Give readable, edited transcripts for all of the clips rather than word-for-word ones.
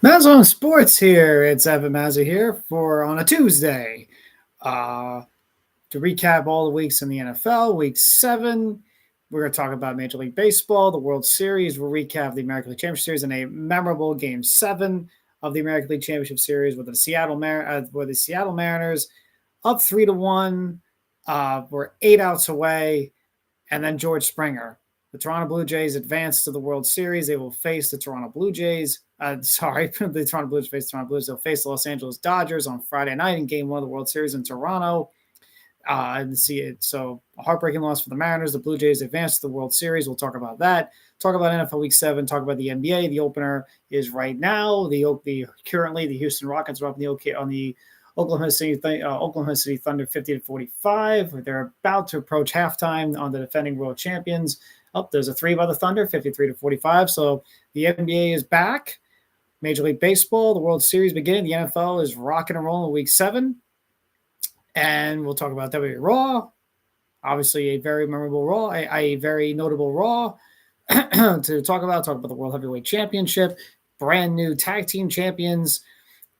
MazzaOnSports here. It's Evan Mazza here for on a Tuesday uh, to recap all the weeks in the NFL. Week 7, we're going to talk about Major League Baseball, the World Series. We'll recap the American League Championship Series and a memorable Game 7 of the American League Championship Series with the Seattle Mariners up 3-1. We're 8 outs away, and then George Springer. The Toronto Blue Jays advance to the World Series. They will face the Toronto Blue Jays. The Toronto Blue Jays face the Toronto Blues. They'll face the Los Angeles Dodgers on Friday night in Game 1 of the World Series in Toronto. So a heartbreaking loss for the Mariners. The Blue Jays advance to the World Series. We'll talk about that. Talk about NFL Week 7. Talk about the NBA. The opener is right now. Currently the Houston Rockets are up on the Oklahoma City Thunder 50-45. They're about to approach halftime on the defending world champions. There's a 3 by the Thunder, 53-45. So the NBA is back. Major League Baseball, the World Series beginning. The NFL is rocking and rolling in Week 7. And we'll talk about WWE Raw. Obviously, a very memorable Raw, a very notable Raw to talk about the World Heavyweight Championship, brand new tag team champions,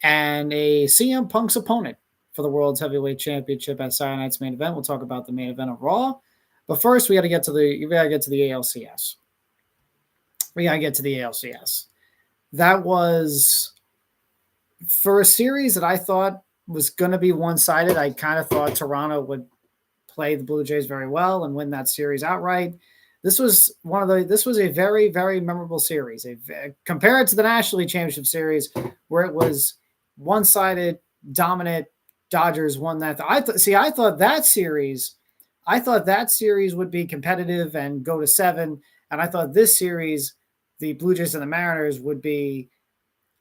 and a CM Punk's opponent for the World's Heavyweight Championship at Saturday night's main event. We'll talk about the main event of Raw. But first, we got to get to the ALCS. That was, for a series that I thought was going to be one-sided. I kind of thought Toronto would play the Blue Jays very well and win that series outright. This was a very, very memorable series. Compared to the National League Championship Series, where it was one-sided, dominant, Dodgers won that. I thought that series would be competitive and go to 7. And I thought this series, the Blue Jays and the Mariners would be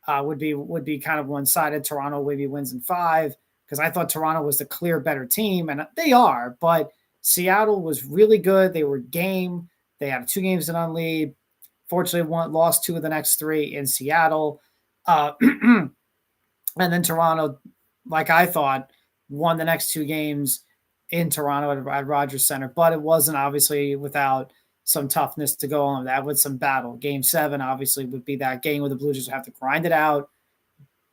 kind of one-sided. Toronto maybe wins in 5 because I thought Toronto was the clear better team, and they are. But Seattle was really good. They were game. They had 2 games to none lead. Fortunately, lost 2 of the next 3 in Seattle, and then Toronto, like I thought, won the next 2 games in Toronto at Rogers Center, but it wasn't obviously without some toughness to go on that with some battle. Game 7 obviously would be that game where the Blue Jays would have to grind it out,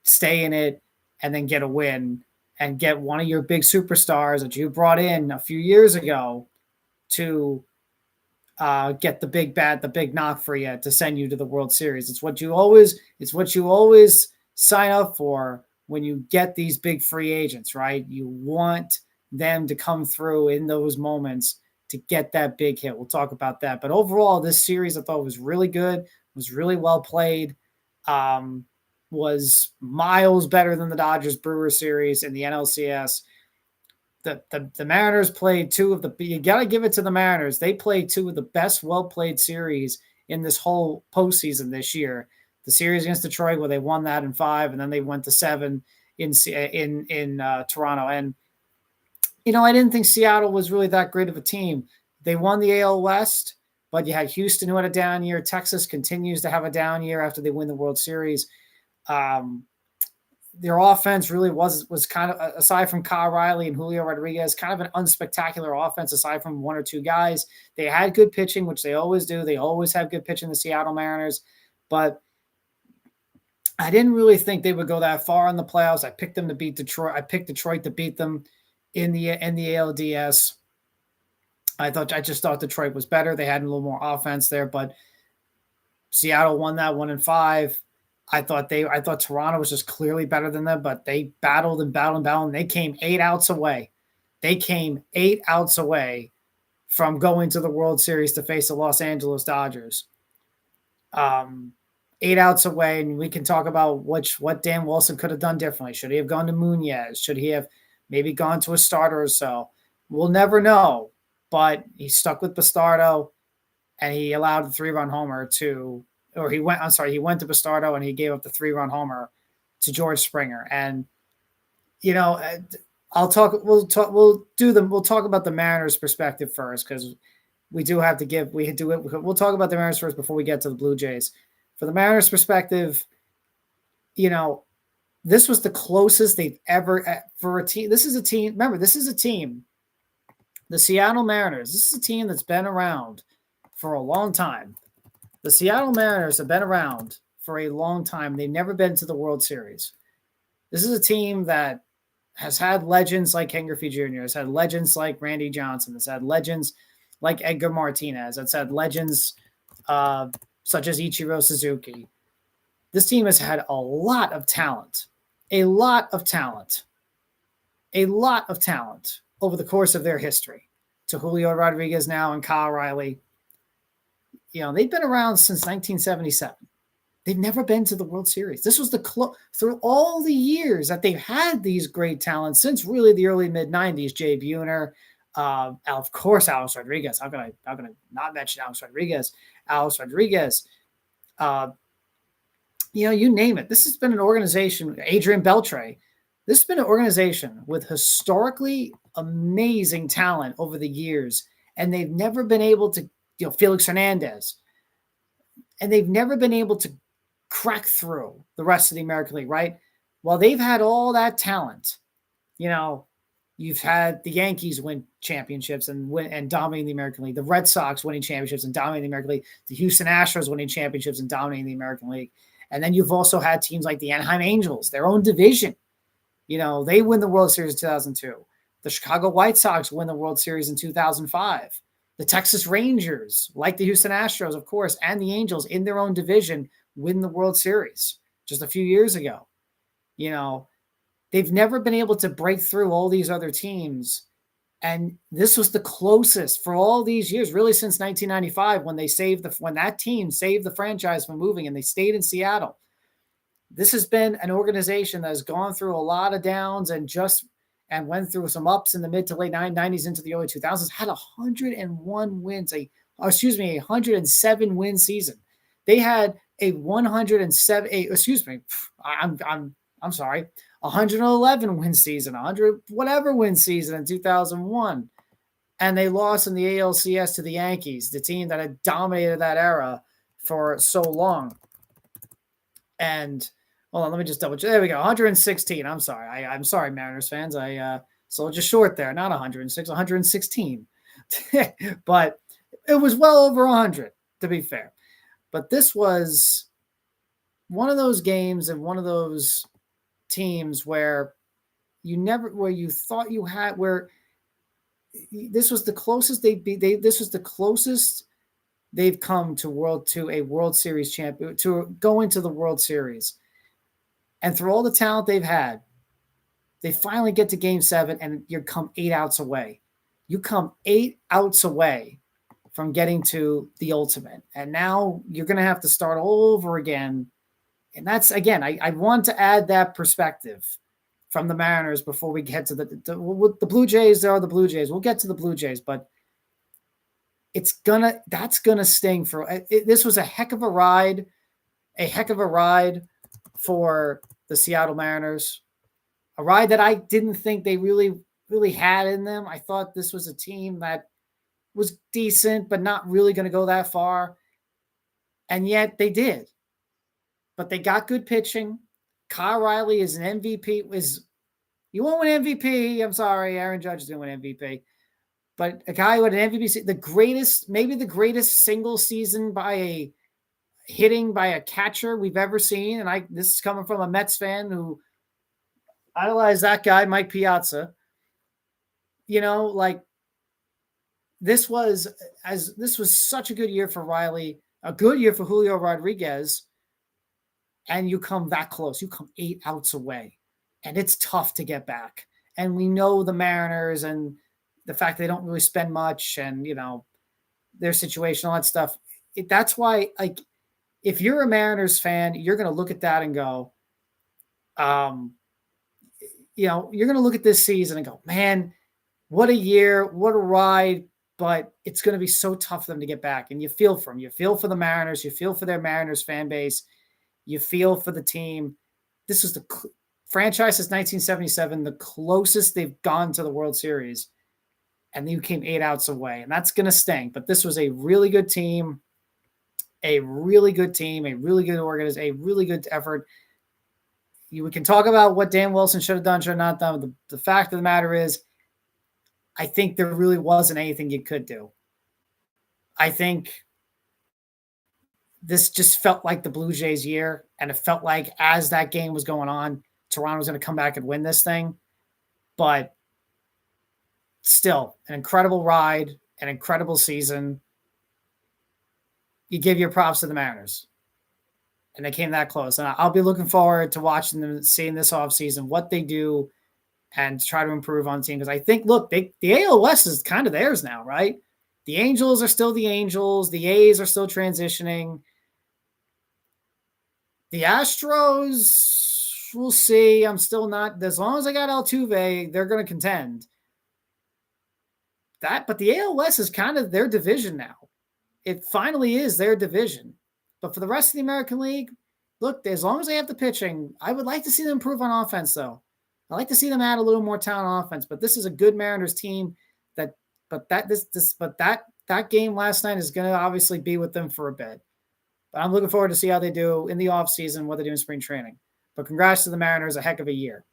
stay in it, and then get a win and get one of your big superstars that you brought in a few years ago to get the big knock for you to send you to the World Series. It's what you always sign up for when you get these big free agents, right? You want them to come through in those moments to get that big hit. We'll talk about that. But overall, this series I thought was really good, was really well played, was miles better than the Dodgers-Brewers series in the NLCS. The Mariners played 2 of the – you got to give it to the Mariners. They played 2 of the best well-played series in this whole postseason this year. The series against Detroit where they won that in 5, and then they went to 7 in Toronto. And I didn't think Seattle was really that great of a team. They won the AL West, but you had Houston who had a down year. Texas continues to have a down year after they win the World Series. Their offense really was kind of, aside from Kyle Riley and Julio Rodriguez, kind of an unspectacular offense aside from 1 or 2 guys. They had good pitching, which they always do. They always have good pitching, the Seattle Mariners. But I didn't really think they would go that far in the playoffs. I picked them to beat Detroit. I picked Detroit to beat them in the ALDS. I just thought Detroit was better. They had a little more offense there, but Seattle won that 1 in 5. I thought Toronto was just clearly better than them, but they battled and they came 8 outs away. They came 8 outs away from going to the World Series to face the Los Angeles Dodgers. 8 outs away, and we can talk about what Dan Wilson could have done differently. Should he have gone to Munoz? Should he have maybe gone to a starter or so? We'll never know, but he stuck with Bastardo, and he allowed the 3-run homer he went to Bastardo, and he gave up the 3-run homer to George Springer. And, we'll talk about the Mariners perspective first, because we'll talk about the Mariners first before we get to the Blue Jays. For the Mariners perspective, this was the closest they've ever for a team. This is a team. Remember, this is a team. The Seattle Mariners. This is a team that's been around for a long time. The Seattle Mariners have been around for a long time. They've never been to the World Series. This is a team that has had legends like Ken Griffey Jr., has had legends like Randy Johnson, has had legends like Edgar Martinez, has had legends such as Ichiro Suzuki. This team has had a lot of talent over the course of their history. To Julio Rodriguez now and Kyle Riley. They've been around since 1977. They've never been to the World Series. This was through all the years that they've had these great talents since really the early mid-90s. Jay Buhner, of course, Alex Rodriguez. How can I not mention Alex Rodriguez? You name it. This has been an organization, Adrian Beltre. This has been an organization with historically amazing talent over the years, and they've never been able to, Felix Hernandez, and they've never been able to crack through the rest of the American League, right? Well, they've had all that talent. You've had the Yankees win championships and dominating the American League, the Red Sox winning championships and dominating the American League, the Houston Astros winning championships and dominating the American League. And then you've also had teams like the Anaheim Angels, their own division. They win the World Series in 2002. The Chicago White Sox win the World Series in 2005. The Texas Rangers, like the Houston Astros, of course, and the Angels in their own division, win the World Series just a few years ago. They've never been able to break through all these other teams. And this was the closest for all these years, really since 1995, when that team saved the franchise from moving and they stayed in Seattle. This has been an organization that has gone through a lot of downs and went through some ups in the mid to late 90s into the early 2000s, had 101 wins, 107 win season. They had a 111 win season, 100 whatever win season in 2001. And they lost in the ALCS to the Yankees, the team that had dominated that era for so long. And hold on, let me just double check. There we go. 116. I'm sorry. I'm sorry, Mariners fans. I sold you short there. Not 106, 116. But it was well over 100, to be fair. But this was one of those games and one of those teams where you thought you had, where this was the closest this was the closest they've come to a World Series champion, to going to the World Series. And through all the talent they've had, they finally get to Game 7 and you come 8 outs away. You come 8 outs away from getting to the ultimate. And now you're going to have to start all over again. And that's, again, I want to add that perspective from the Mariners before we get to the Blue Jays. There are the Blue Jays. We'll get to the Blue Jays, but that's gonna sting this was a heck of a ride for the Seattle Mariners, a ride that I didn't think they really, really had in them. I thought this was a team that was decent, but not really going to go that far. And yet they did, but they got good pitching. Kyle Riley is an MVP. You won't win MVP. I'm sorry. Aaron Judge didn't win MVP. But a guy who had an MVP, maybe the greatest single season hitting by a catcher we've ever seen. And this is coming from a Mets fan who idolized that guy, Mike Piazza. This was such a good year for Riley, a good year for Julio Rodriguez. And you come that close. You come 8 outs away. And it's tough to get back. And we know the Mariners and the fact they don't really spend much and, their situation, all that stuff. That's why, if you're a Mariners fan, you're going to look at that and go, you're going to look at this season and go, man, what a year, what a ride, but it's going to be so tough for them to get back. And you feel for them. You feel for the Mariners. You feel for their Mariners fan base. You feel for the team. This was the franchise since 1977, the closest they've gone to the World Series. And you came 8 outs away, and that's going to stink. But this was a really good team, a really good organization, a really good effort. We can talk about what Dan Wilson should have done, should have not done. The fact of the matter is, I think there really wasn't anything you could do. I think this just felt like the Blue Jays year, and it felt like as that game was going on, Toronto was going to come back and win this thing. But still, an incredible ride, an incredible season. You give your props to the Mariners. And they came that close. And I'll be looking forward to watching them, seeing this offseason, what they do, and try to improve on the team. Because I think, look, the AL West is kind of theirs now, right? The Angels are still the Angels. The A's are still transitioning. The Astros, we'll see. I'm still not, as long as I got Altuve, they're going to contend. But the AL West is kind of their division now. It finally is their division. But for the rest of the American League, look, as long as they have the pitching, I would like to see them improve on offense, though. I like to see them add a little more talent on offense. But this is a good Mariners team. That game last night is going to obviously be with them for a bit. But I'm looking forward to see how they do in the offseason, what they do in spring training. But congrats to the Mariners, a heck of a year.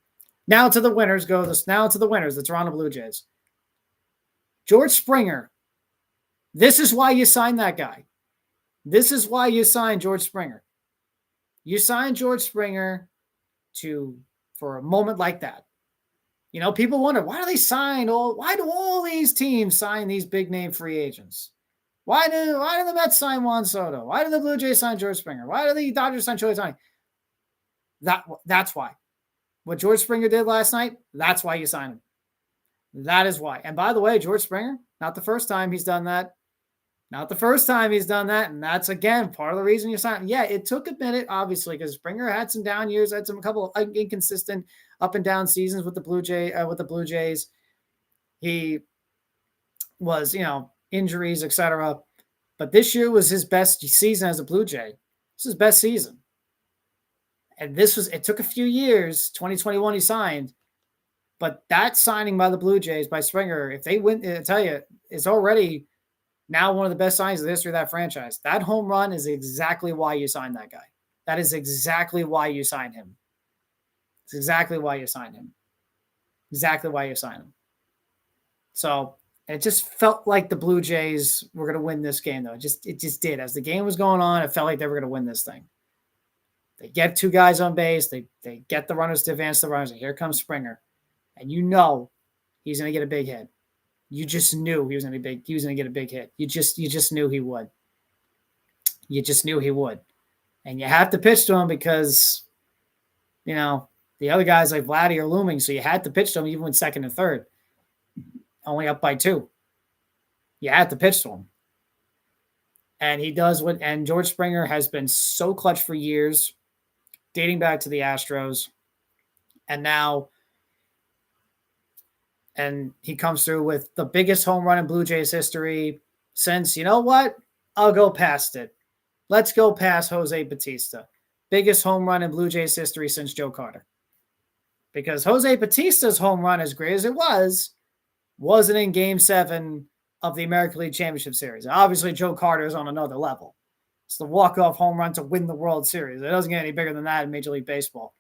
Now to the winners, the Toronto Blue Jays. George Springer. This is why you signed that guy. This is why you signed George Springer. You signed George Springer for a moment like that. You know, people wonder, why do all these teams sign these big name free agents? Why do the Mets sign Juan Soto? Why do the Blue Jays sign George Springer? Why do the Dodgers sign Shohei Ohtani? That's why. What George Springer did last night, that's why you signed him. That is why. And by the way, George Springer, not the first time he's done that. And that's, again, part of the reason you signed him. Yeah, it took a minute, obviously, because Springer had some down years, had a couple of inconsistent up and down seasons with the Blue Jays. He was, injuries, etc. But this year was his best season as a Blue Jay. This is his best season. And it took a few years. 2021 he signed. But that signing by the Blue Jays, by Springer, if they win, I tell you, it's already now one of the best signings of the history of that franchise. That home run is exactly why you signed that guy. That is exactly why you signed him. It's exactly why you signed him. So it just felt like the Blue Jays were going to win this game, though. It just did. As the game was going on, it felt like they were going to win this thing. They get two guys on base. They get the runners to advance the runners. And here comes Springer. And you know he's going to get a big hit. You just knew he was going to get a big hit. You just knew he would. And you have to pitch to him because, the other guys like Vladdy are looming. So you had to pitch to him even when second and third. Only up by 2. You had to pitch to him. And he does and George Springer has been so clutch for years, dating back to the Astros. And he comes through with the biggest home run in Blue Jays history since, you know what? I'll go past it. Let's go past Jose Bautista. Biggest home run in Blue Jays history since Joe Carter. Because Jose Bautista's home run, as great as it wasn't in Game 7 of the American League Championship Series. Obviously, Joe Carter is on another level. It's the walk-off home run to win the World Series. It doesn't get any bigger than that in Major League Baseball.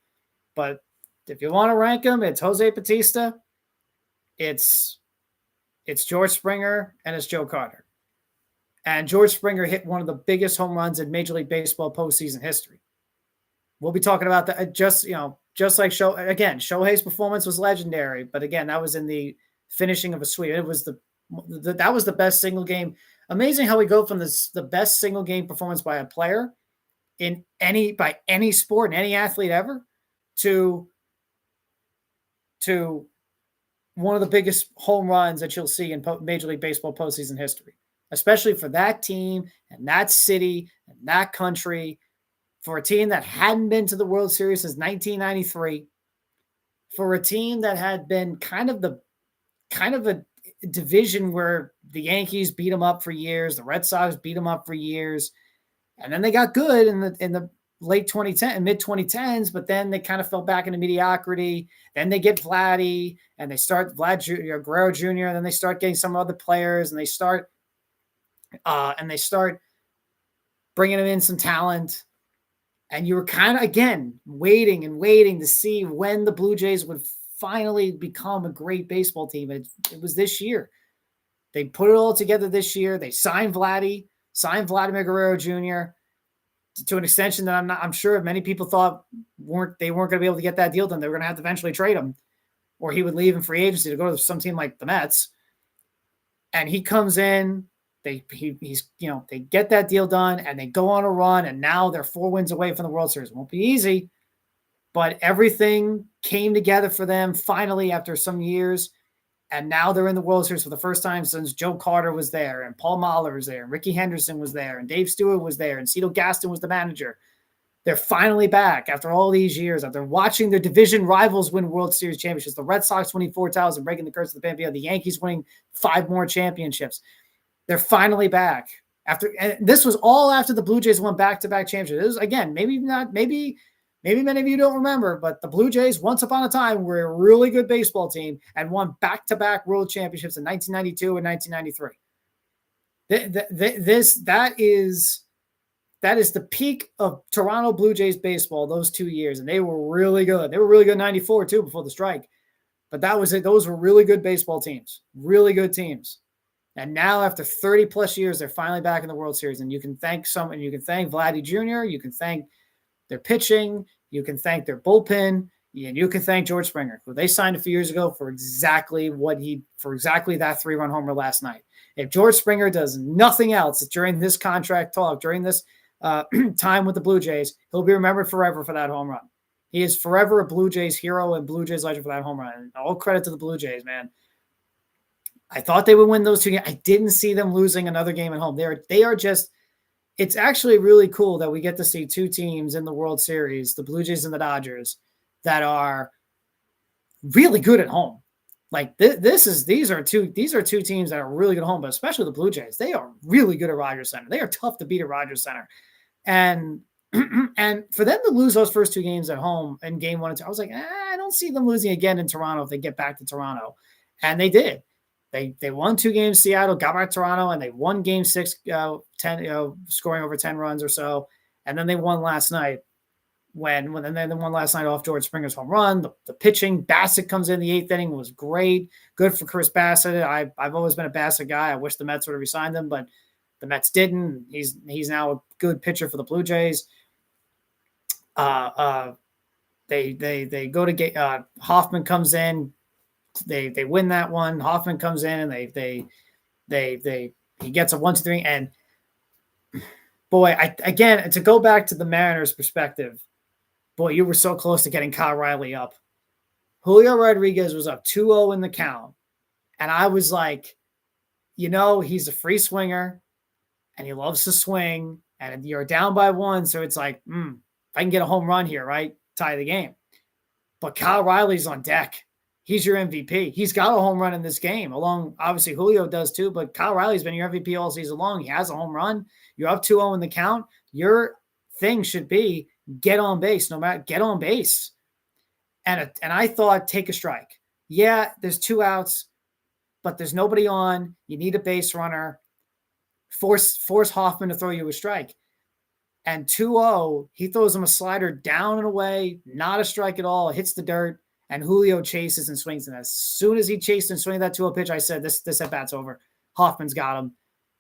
But if you want to rank them, it's Jose Bautista, it's George Springer, and it's Joe Carter. And George Springer hit one of the biggest home runs in Major League Baseball postseason history. We'll be talking about that just like Shohei's performance was legendary, but again, that was in the finishing of a sweep. It was that was the best single game. Amazing how we go from the best single game performance by a player by any sport and any athlete ever to one of the biggest home runs that you'll see in Major League Baseball postseason history, especially for that team and that city and that country, for a team that hadn't been to the World Series since 1993, for a team that had been kind of a division where the Yankees beat them up for years, the Red Sox beat them up for years, and then they got good in the late 2010 and mid 2010s, but then they kind of fell back into mediocrity. Then they get Vladdy, and they start Guerrero Jr., and then they start getting some other players, and they start bringing them in some talent. And you were kind of, again, waiting to see when the Blue Jays would finally become a great baseball team. It was this year. They put it all together this year. They signed Vladimir Guerrero Jr., to an extension that I'm sure many people thought they weren't going to be able to get that deal done. They were going to have to eventually trade him, or he would leave in free agency to go to some team like the Mets. And he comes in, they get that deal done, and they go on a run, and now they're 4 wins away from the World Series. It won't be easy, but everything came together for them finally after some years, and now they're in the World Series for the first time since Joe Carter was there, and Paul Mahler was there, and Ricky Henderson was there, and Dave Stewart was there, and Cito Gaston was the manager. They're finally back after all these years, after watching their division rivals win World Series championships. The Red Sox winning 4 titles and breaking the curse of the Bambino. The Yankees winning 5 more championships. They're finally back. And this was all after the Blue Jays won back-to-back championships. It was, again, maybe many of you don't remember, but the Blue Jays, once upon a time, were a really good baseball team and won back-to-back world championships in 1992 and 1993. That is the peak of Toronto Blue Jays baseball those 2 years, and they were really good. They were really good in 94 too before the strike. But that was it. Those were really good baseball teams, really good teams. And now after 30 plus years, they're finally back in the World Series. And you can thank you can thank Vladdy Jr., you can thank their pitching, you can thank their bullpen, and you can thank George Springer, who they signed a few years ago for exactly that 3-run homer last night. If George Springer does nothing else during this contract talk, during this time with the Blue Jays, he'll be remembered forever for that home run. He is forever a Blue Jays hero and Blue Jays legend for that home run. And all credit to the Blue Jays, man. I thought they would win those 2 games. I didn't see them losing another game at home. They are just, it's actually really cool that we get to see 2 teams in the World Series, the Blue Jays and the Dodgers, that are really good at home. Like these are two teams that are really good at home, but especially the Blue Jays. They are really good at Rogers Center. They are tough to beat at Rogers Center. And for them to lose those first 2 games at home in game 1 and 2, I was like, I don't see them losing again in Toronto if they get back to Toronto. And they did. They won 2 games, Seattle, got back to Toronto, and they won game 6, 10, scoring over 10 runs or so. And then they won last night they won last night off George Springer's home run. The pitching, Bassett comes in the 8th inning, was great. Good for Chris Bassett. I've always been a Bassett guy. I wish the Mets would have re-signed him, but the Mets didn't. He's now a good pitcher for the Blue Jays. They go to Hoffman comes in. They win that one. Hoffman comes in and he gets a 1-2-3. And boy, again, to go back to the Mariners' perspective, boy, you were so close to getting Kyle Riley up. Julio Rodriguez was up 2-0 in the count. And I was like, he's a free swinger and he loves to swing, and you're down by 1. So it's like, if I can get a home run here, right? Tie the game. But Kyle Riley's on deck. He's your MVP. He's got a home run in this game. Obviously Julio does too, but Kyle Riley's been your MVP all season long. He has a home run. You're up 2-0 in the count. Your thing should be get on base, get on base. And I thought, take a strike. Yeah, there's 2 outs, but there's nobody on. You need a base runner. Force Hoffman to throw you a strike. And 2-0, he throws him a slider down and away, not a strike at all. It hits the dirt, and Julio chases and swings. And as soon as he chased and swung that 2-0 pitch, I said, this at-bat's over. Hoffman's got him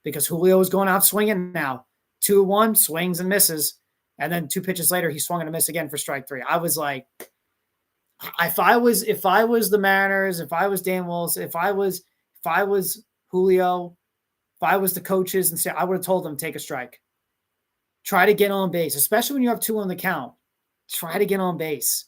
because Julio is going out swinging now. 2-1, swings and misses. And then 2 pitches later, he swung and a miss again for strike 3. I was like, if I was the Mariners, if I was Dan Wills, if I was Julio, if I was the coaches, and say, I would have told them, take a strike. Try to get on base, especially when you have 2 on the count. Try to get on base.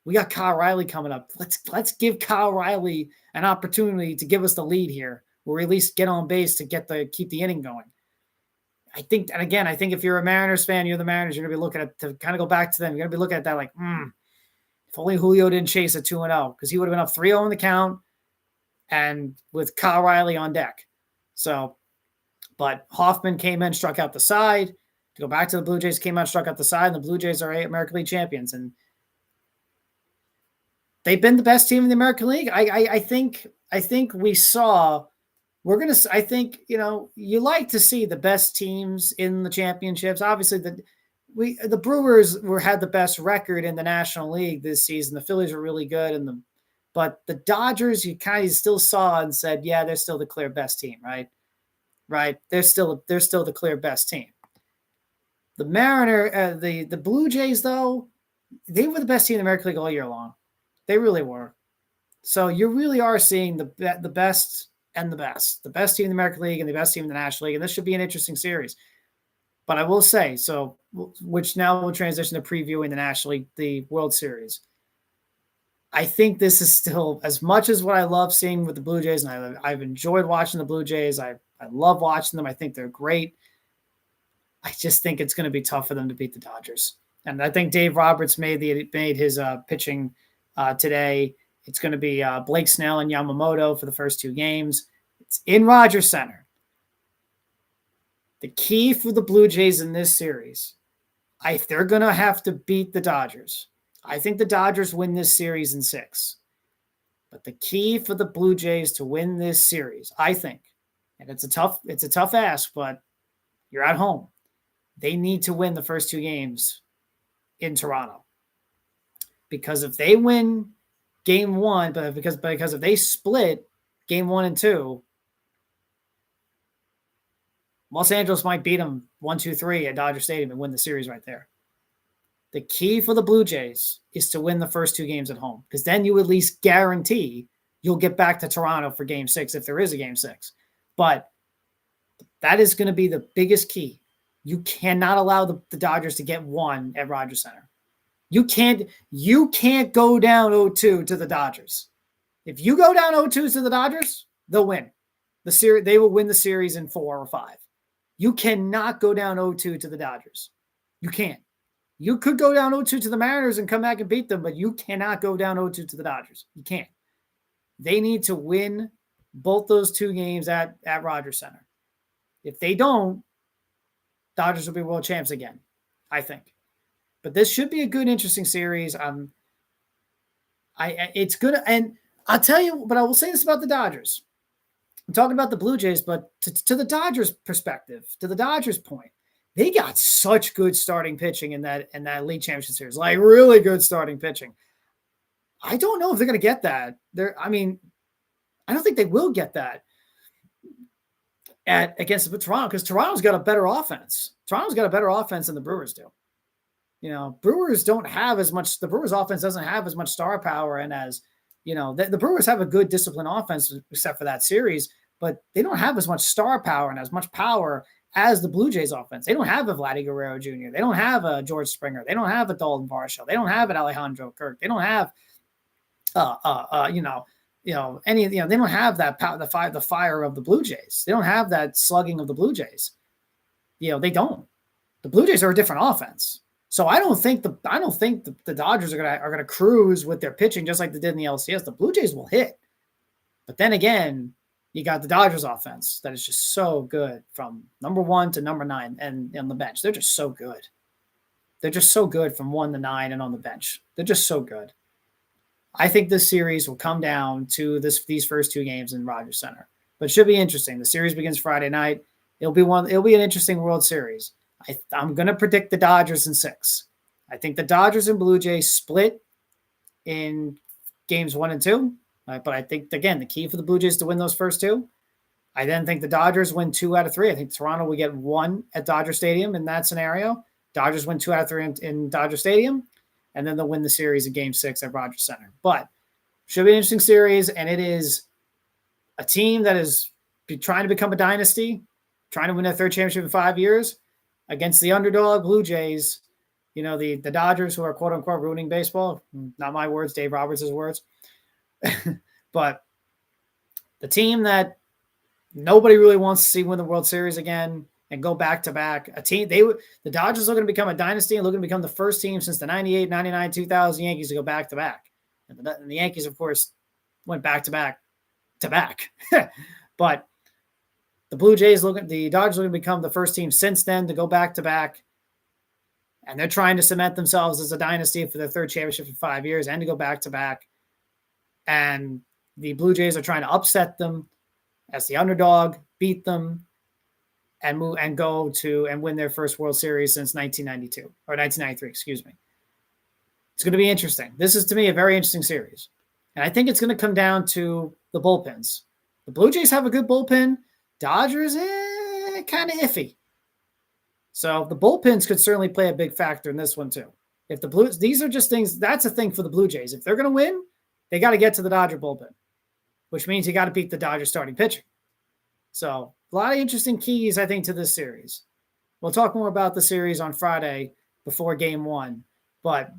We got Kyle Riley coming up. Let's give Kyle Riley an opportunity to give us the lead here, or at least get on base to keep the inning going. I think if you're a Mariners fan, you're the Mariners, you're going to be looking at, to kind of go back to them, you're going to be looking at that like, if only Julio didn't chase a 2-0, because he would have been up 3-0 in the count and with Kyle Riley on deck. So, but Hoffman came in, struck out the side. To go back to the Blue Jays, came out, struck out the side, and the Blue Jays are American League champions. And they've been the best team in the American League. I think we saw, I think, you like to see the best teams in the championships. Obviously, the Brewers had the best record in the National League this season. The Phillies were really good, but the Dodgers, you kind of still saw and said, yeah, they're still the clear best team, right? Right. They're still the clear best team. The Blue Jays, though, they were the best team in the American League all year long. They really were. So you really are seeing the best and the best team in the American League and the best team in the National League. And this should be an interesting series. But I will say, which now will transition to previewing the National League, the World Series. I think this is still, as much as what I love seeing with the Blue Jays, and I've enjoyed watching the Blue Jays. I love watching them. I think they're great. I just think it's going to be tough for them to beat the Dodgers. And I think Dave Roberts made his pitching today. It's going to be Blake Snell and Yamamoto for the first two games. It's in Rogers Center. The key for the Blue Jays in this series, if they're going to have to beat the Dodgers, I think the Dodgers win this series in 6. But the key for the Blue Jays to win this series, I think, and it's a tough ask, but you're at home. They need to win the first two games in Toronto. Because if they win game 1, but because if they split game 1 and 2, Los Angeles might beat them 1-2-3 at Dodger Stadium and win the series right there. The key for the Blue Jays is to win the first two games at home, because then you at least guarantee you'll get back to Toronto for game 6 if there is a game 6. But that is going to be the biggest key. You cannot allow the Dodgers to get one at Rogers Center. You can't go down 0-2 to the Dodgers. If you go down 0-2 to the Dodgers, they'll win. The series, they will win the series in 4 or 5. You cannot go down 0-2 to the Dodgers. You can't. You could go down 0-2 to the Mariners and come back and beat them, but you cannot go down 0-2 to the Dodgers. You can't. They need to win both those two games at Rogers Center. If they don't, Dodgers will be world champs again, I think. But this should be a good, interesting series. It's good, and I'll tell you, but I will say this about the Dodgers. I'm talking about the Blue Jays, but to the Dodgers' perspective, to the Dodgers' point, they got such good starting pitching in that league championship series, like really good starting pitching. I don't know if they're going to get that. I don't think they will get that against Toronto, because Toronto's got a better offense. Toronto's got a better offense than the Brewers do. Brewers don't have as much. The Brewers offense doesn't have as much star power, and as the Brewers have a good disciplined offense, except for that series, but they don't have as much star power and as much power as the Blue Jays offense. They don't have a Vladdy Guerrero Jr. They don't have a George Springer. They don't have a Dalton Varsho. They don't have an Alejandro Kirk. They don't have, they don't have that power, the fire of the Blue Jays. They don't have that slugging of the Blue Jays. They don't. The Blue Jays are a different offense. So I don't think the Dodgers are gonna cruise with their pitching just like they did in the LCS. The Blue Jays will hit, but then again, you got the Dodgers offense that is just so good from number 1 to number 9 and on the bench. They're just so good. They're just so good from 1 to 9 and on the bench. They're just so good. I think this series will come down to these first two games in Rogers Center, but it should be interesting. The series begins Friday night. It'll be an interesting World Series. I'm going to predict the Dodgers in 6. I think the Dodgers and Blue Jays split in games 1 and 2. But I think, again, the key for the Blue Jays to win those first two. I then think the Dodgers win 2 out of 3. I think Toronto will get 1 at Dodger Stadium in that scenario. Dodgers win 2 out of 3 in Dodger Stadium, and then they'll win the series in Game 6 at Rogers Center. But should be an interesting series, and it is a team that is trying to become a dynasty, trying to win their 3rd championship in 5 years, against the underdog Blue Jays, the Dodgers, who are quote-unquote ruining baseball. Not my words, Dave Roberts' words. But the team that nobody really wants to see win the World Series again and go back-to-back, the Dodgers are going to become a dynasty and looking to become the first team since the 98, 99, 2000 Yankees to go back-to-back. And the Yankees, of course, went back-to-back. But the Dodgers looking to become the first team since then to go back-to-back. And they're trying to cement themselves as a dynasty for their 3rd championship in 5 years and to go back-to-back. And the Blue Jays are trying to upset them as the underdog, beat them, and win their first World Series since 1992 or 1993, excuse me. It's going to be interesting. This is, to me, a very interesting series. And I think it's going to come down to the bullpens. The Blue Jays have a good bullpen. Dodgers, kind of iffy. So the bullpens could certainly play a big factor in this one too. If the Blues, these are just things, that's a thing for the Blue Jays. If they're going to win, they got to get to the Dodger bullpen, which means you got to beat the Dodger starting pitching. So a lot of interesting keys, I think, to this series. We'll talk more about the series on Friday before game one, but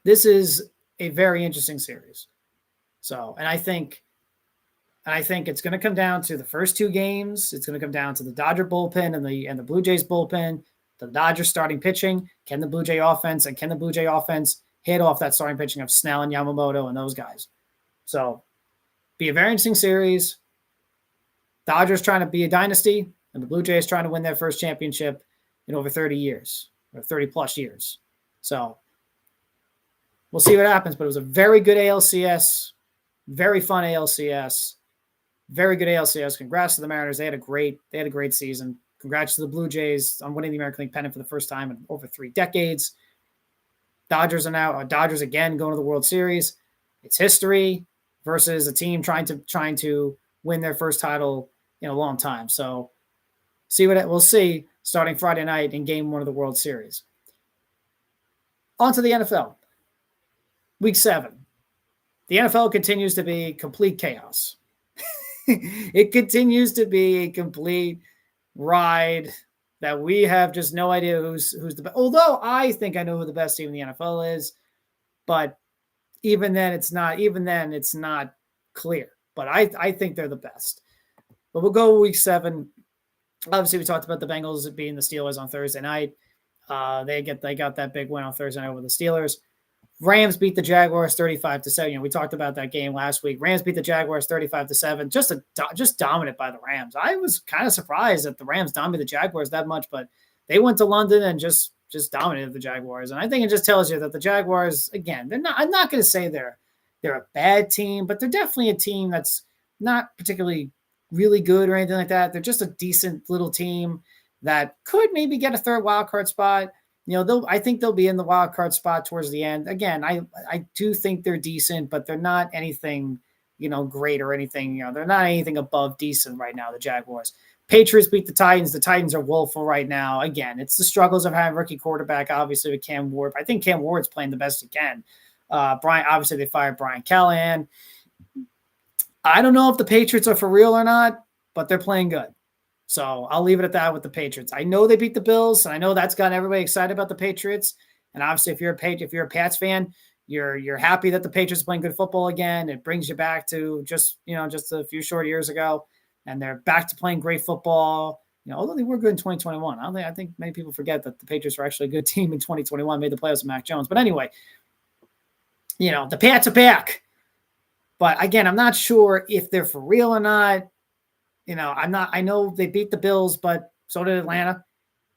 this is a very interesting series. So, and I think it's going to come down to the first two games. It's going to come down to the Dodger bullpen and the Blue Jays bullpen, the Dodgers starting pitching. Can the Blue Jay offense hit off that starting pitching of Snell and Yamamoto and those guys? So, be a very interesting series. Dodgers trying to be a dynasty, and the Blue Jays trying to win their first championship in over 30 years or 30 plus years. So, we'll see what happens. But it was a very good ALCS, very fun ALCS. Very good ALCS. Congrats to the Mariners. They had a great season. Congrats to the Blue Jays on winning the American League pennant for the first time in over 3 decades. Dodgers again going to the World Series. It's history versus a team trying to win their first title in a long time. So we'll see starting Friday night in game 1 of the World Series. On to the NFL. Week 7. The NFL continues to be complete chaos. It continues to be a complete ride that we have just no idea who's the best. Although I think I know who the best team in the NFL is, but even then it's not clear. But I think they're the best. But we'll go week 7. Obviously, we talked about the Bengals beating the Steelers on Thursday night. They got that big win on Thursday night over the Steelers. Rams beat the Jaguars 35-7. We talked about that game last week. Rams beat the Jaguars 35-7. Just dominant by the Rams. I was kind of surprised that the Rams dominated the Jaguars that much, but they went to London and just dominated the Jaguars. And I think it just tells you that the Jaguars, again, I'm not going to say they're a bad team, but they're definitely a team that's not particularly really good or anything like that. They're just a decent little team that could maybe get a third wild card spot. I think they'll be in the wild card spot towards the end. Again, I do think they're decent, but they're not anything, great or anything. They're not anything above decent right now, the Jaguars. Patriots beat the Titans. The Titans are woeful right now. Again, it's the struggles of having a rookie quarterback, obviously, with Cam Ward. I think Cam Ward's playing the best he can. Obviously, they fired Brian Callahan. I don't know if the Patriots are for real or not, but they're playing good. So I'll leave it at that with the Patriots. I know they beat the Bills, and I know that's got everybody excited about the Patriots. And obviously, if you're a Pats fan, you're happy that the Patriots are playing good football again. It brings you back to just a few short years ago, and they're back to playing great football. Although they were good in 2021, I think many people forget that the Patriots were actually a good team in 2021, made the playoffs with Mac Jones. But anyway, the Pats are back. But again, I'm not sure if they're for real or not. I know they beat the Bills, but so did Atlanta.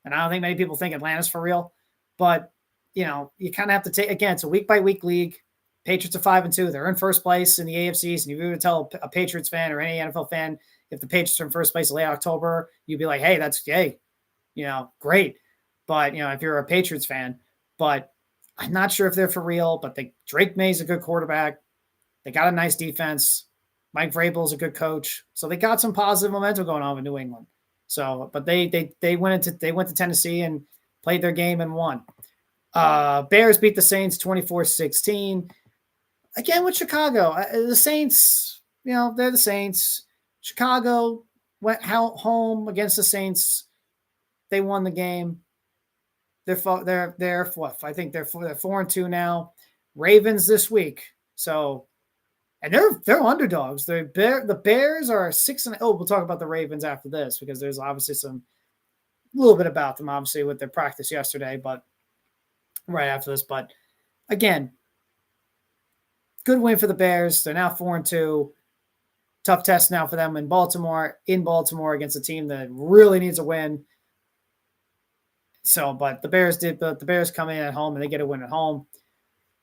And I don't think many people think Atlanta's for real. But, you kind of have to take, again, it's a week-by-week league. Patriots are 5-2. They're in first place in the AFCs. And if you were to tell a Patriots fan or any NFL fan, if the Patriots are in first place in late October, you'd be like, hey, that's great. But, if you're a Patriots fan, but I'm not sure if they're for real, but Drake May's a good quarterback. They got a nice defense. Mike Vrabel's a good coach. So they got some positive momentum going on with New England. So, but they went to Tennessee and played their game and won. Bears beat the Saints 24-16. Again, with Chicago, the Saints, they're the Saints. Chicago went home against the Saints. They won the game. They're what? I think they're 4-2 now. Ravens this week. So, and they're underdogs. The Bears are 6-0. We'll talk about the Ravens after this because there's obviously a little bit about them, obviously, with their practice yesterday, but right after this. But again, good win for the Bears. They're now 4-2. Tough test now for them in Baltimore against a team that really needs a win. So, but the Bears come in at home and they get a win at home.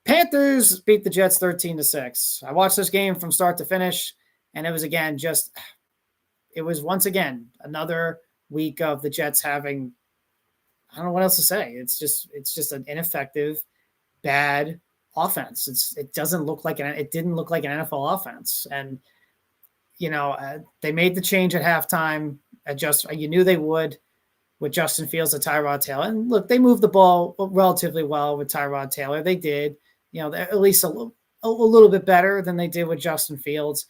Panthers beat the Jets 13-6. I watched this game from start to finish, and it was once again another week of the Jets having, I don't know what else to say. It's just an ineffective, bad offense. It didn't look like an NFL offense. And they made the change at halftime. You knew they would. with Justin Fields and Tyrod Taylor. And look, they moved the ball relatively well with Tyrod Taylor. They did, at least a little bit better than they did with Justin Fields.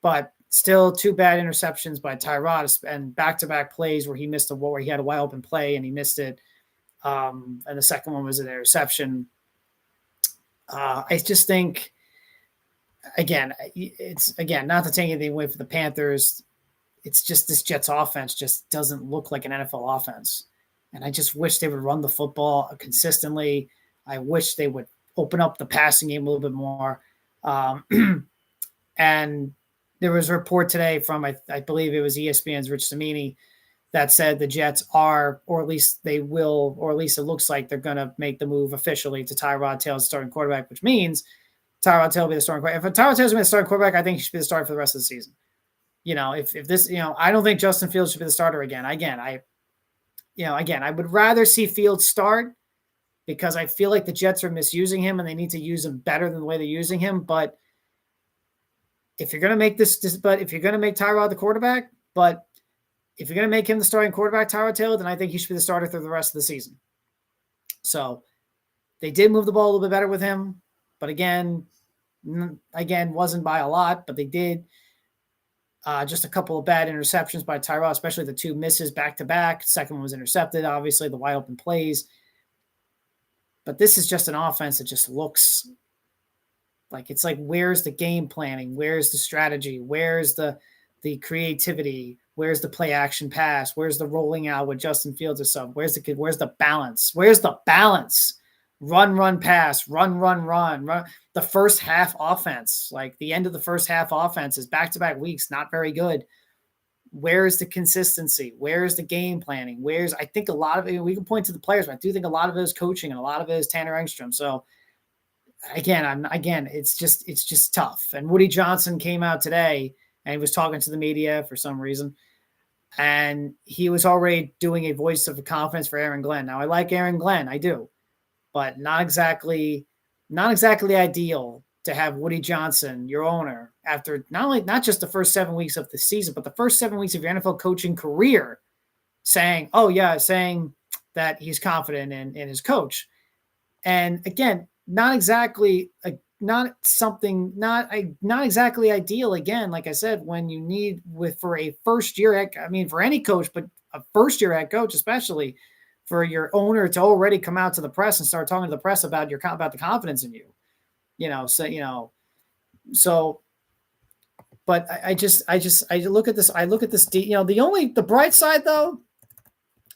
But still 2 bad interceptions by Tyrod and back-to-back plays where he missed where he had a wide open play and he missed it. And the second one was an interception. I just think, again, not to take anything away from the Panthers. It's just this Jets offense just doesn't look like an NFL offense. And I just wish they would run the football consistently. I wish they would open up the passing game a little bit more. And there was a report today from, I believe it was ESPN's Rich Cimini, that said the Jets are, or at least they will, or at least it looks like they're going to make the move officially to Tyrod Taylor starting quarterback, which means Tyrod Taylor will be the starting quarterback. If Tyrod Taylor's going to be the starting quarterback, I think he should be the starter for the rest of the season. If this, I don't think Justin Fields should be the starter again. I would rather see Fields start because I feel like the Jets are misusing him and they need to use him better than the way they're using him. But if you're going to make if you're going to make Tyrod the quarterback, but if you're going to make him the starting quarterback, Tyrod Taylor, then I think he should be the starter through the rest of the season. So they did move the ball a little bit better with him, but again, wasn't by a lot, but they did. Just a couple of bad interceptions by Tyrod, especially the 2 misses back-to-back. Second one was intercepted, obviously, the wide open plays. But this is just an offense that just looks like it's like, where's the game planning? Where's the strategy? Where's the creativity? Where's the play action pass? Where's the rolling out with Justin Fields or something? Where's the balance? Where's the balance? Run, pass, run. The first half offense, like the end of the first half offense is back-to-back weeks, not very good. Where's the consistency? Where's the game planning? I think a lot of it, we can point to the players, but I do think a lot of it is coaching and a lot of it is Tanner Engstrom. So again, it's just tough. And Woody Johnson came out today and he was talking to the media for some reason. And he was already doing a voice of confidence for Aaron Glenn. Now I like Aaron Glenn, I do. But not exactly ideal to have Woody Johnson, your owner, after not just the first 7 weeks of the season, but the first 7 weeks of your NFL coaching career, saying that he's confident in his coach. And again, not exactly ideal. Again, like I said, when you need for a first year, for any coach, but a first year head coach especially, for your owner to already come out to the press and start talking to the press about the confidence in you, but I look at this, the bright side though,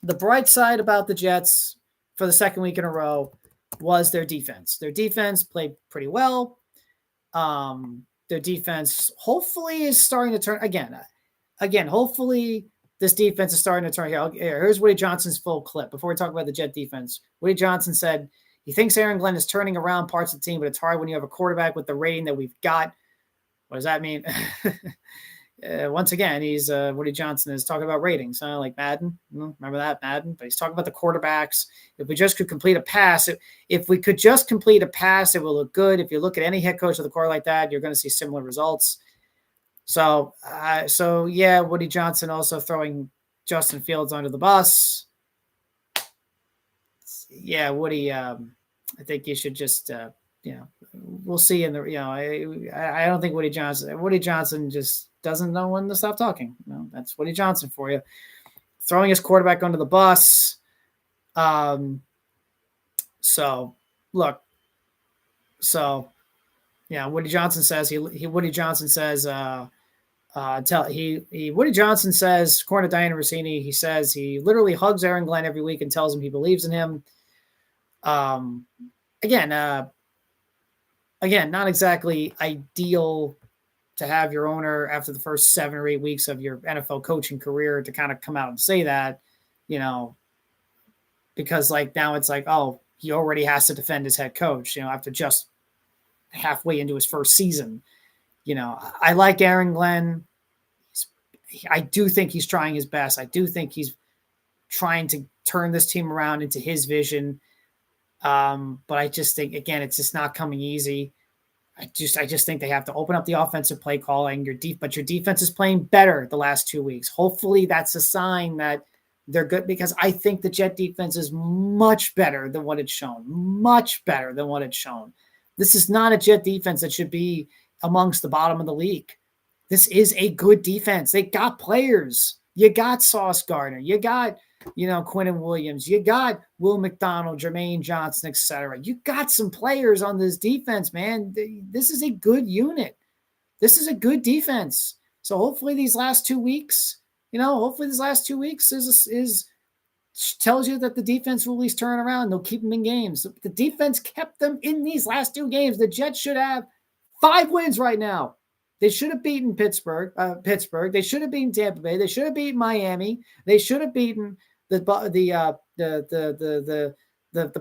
the bright side about the Jets for the second week in a row was their defense. Their defense played pretty well. Their defense hopefully is starting to turn again, hopefully this defense is starting to turn here. Here's Woody Johnson's full clip. Before we talk about the Jet defense, Woody Johnson said he thinks Aaron Glenn is turning around parts of the team, but it's hard when you have a quarterback with the rating that we've got. What does that mean? Once again, Woody Johnson is talking about ratings, like Madden. Remember that, Madden? But he's talking about the quarterbacks. If we just could complete a pass, it will look good. If you look at any head coach with a core like that, you're going to see similar results. So Woody Johnson also throwing Justin Fields under the bus. Yeah, Woody, I think you should just, we'll see in the, I don't think Woody Johnson just doesn't know when to stop talking. That's Woody Johnson for you. Throwing his quarterback under the bus. Woody Johnson says Woody Johnson says, according to Diana Rossini, he says he literally hugs Aaron Glenn every week and tells him he believes in him. Again, not exactly ideal to have your owner after the first 7 or 8 weeks of your NFL coaching career to kind of come out and say that, because now it's like, oh, he already has to defend his head coach, after just halfway into his first season. I like Aaron Glenn. I do think he's trying his best. I do think he's trying to turn this team around into his vision. But I just think, again, it's just not coming easy. I just think they have to open up the offensive play calling. But your defense is playing better the last 2 weeks. Hopefully that's a sign that they're good because I think the Jet defense is much better than what it's shown. Much better than what it's shown. This is not a Jet defense that should be amongst the bottom of the league. This is a good defense. They got players. You got Sauce Gardner. You got, Quinnen Williams. You got Will McDonald, Jermaine Johnson, etc. You got some players on this defense, man. This is a good unit. This is a good defense. So hopefully these last 2 weeks, is tells you that the defense will at least turn around. They'll keep them in games. The defense kept them in these last 2 games. The Jets should have 5 wins right now. They should have beaten Pittsburgh. They should have beaten Tampa Bay. They should have beaten Miami. They should have beaten the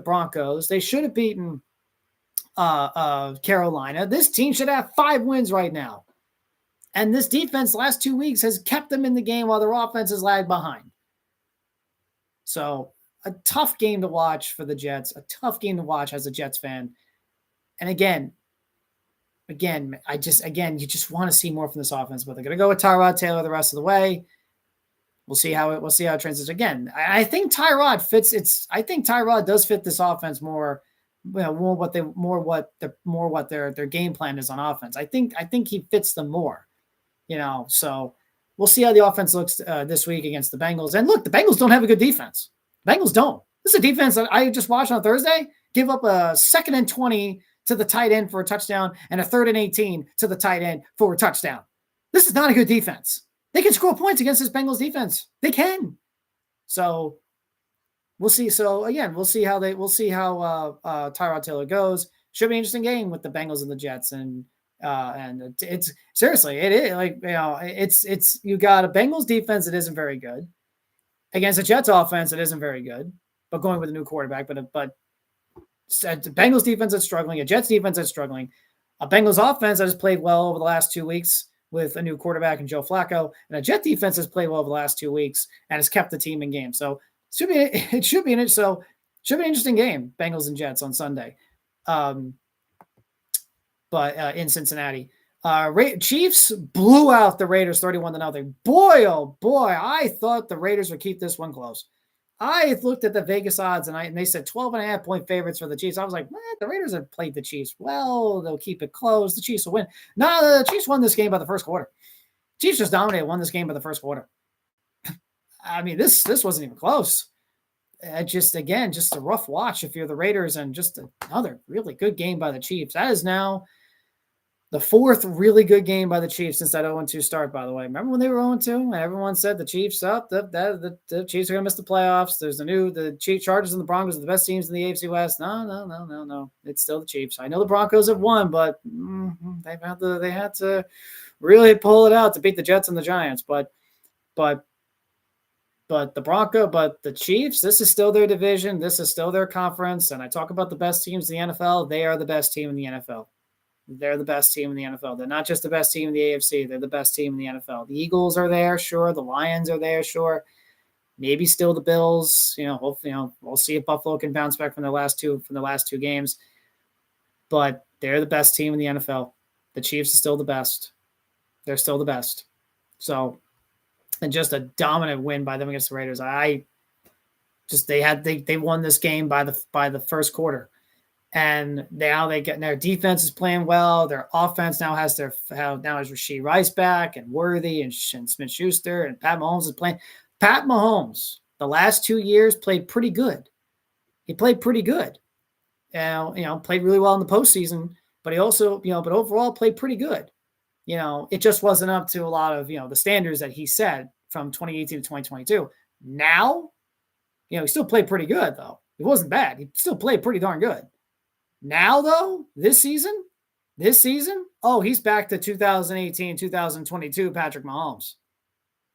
Broncos. They should have beaten Carolina. This team should have 5 wins right now. And this defense last 2 weeks has kept them in the game while their offense has lagged behind. So a tough game to watch for the Jets, a tough game to watch as a Jets fan. And again, you just want to see more from this offense, but they're going to go with Tyrod Taylor the rest of the way. We'll see how it transitions. Again, I think Tyrod fits. I think Tyrod does fit this offense more. More what their game plan is on offense. I think he fits them more. So we'll see how the offense looks this week against the Bengals. And look, the Bengals don't have a good defense. Bengals don't. This is a defense that I just watched on Thursday give up a 2nd and 20 to the tight end for a touchdown and a 3rd and 18 to the tight end for a touchdown. This is not a good defense. They can score points against this Bengals defense. They can. So we'll see. So again, we'll see how Tyrod Taylor goes. Should be an interesting game with the Bengals and the Jets. And it's seriously, it is it's you got a Bengals defense that isn't very good against a Jets offense that isn't very good, but going with a new quarterback, but a Bengals defense that's struggling, a Jets defense that's struggling, a Bengals offense that has played well over the last 2 weeks with a new quarterback and Joe Flacco, and a Jet defense has played well over the last 2 weeks and has kept the team in game. So it should be an interesting game, Bengals and Jets on Sunday. But in Cincinnati, Chiefs blew out the Raiders 31-0. Boy, oh boy, I thought the Raiders would keep this one close. I looked at the Vegas odds and they said 12.5-point favorites for the Chiefs. I was like, the Raiders have played the Chiefs well. They'll keep it close. The Chiefs will win. No, the Chiefs won this game by the first quarter. Chiefs just dominated, won this game by the first quarter. I mean, this wasn't even close. Just a rough watch if you're the Raiders, and just another really good game by the Chiefs. That is now the 4th really good game by the Chiefs since that 0-2 start, by the way. Remember when they were 0-2 and everyone said the Chiefs up, the Chiefs are going to miss the playoffs. There's the Chiefs, Chargers, and the Broncos are the best teams in the AFC West. No. It's still the Chiefs. I know the Broncos have won, but they had to really pull it out to beat the Jets and the Giants. But the Chiefs, this is still their division. This is still their conference. And I talk about the best teams in the NFL. They are the best team in the NFL. They're the best team in the NFL. They're not just the best team in the AFC. They're the best team in the NFL. The Eagles are there, sure. The Lions are there, sure. Maybe still the Bills. Hopefully, we'll see if Buffalo can bounce back from the last two games. But they're the best team in the NFL. The Chiefs are still the best. They're still the best. So, and just a dominant win by them against the Raiders. They won this game by the first quarter. And now their defense is playing well. Their offense now has Rashee Rice back, and Worthy and Smith-Schuster, and Pat Mahomes is playing. Pat Mahomes, the last 2 years, played pretty good. He played pretty good. Played really well in the postseason, but he also, but overall played pretty good. It just wasn't up to a lot of, the standards that he set from 2018 to 2022. Now, he still played pretty good, though. It wasn't bad. He still played pretty darn good. Now, though, this season, he's back to 2018, 2022 Patrick Mahomes.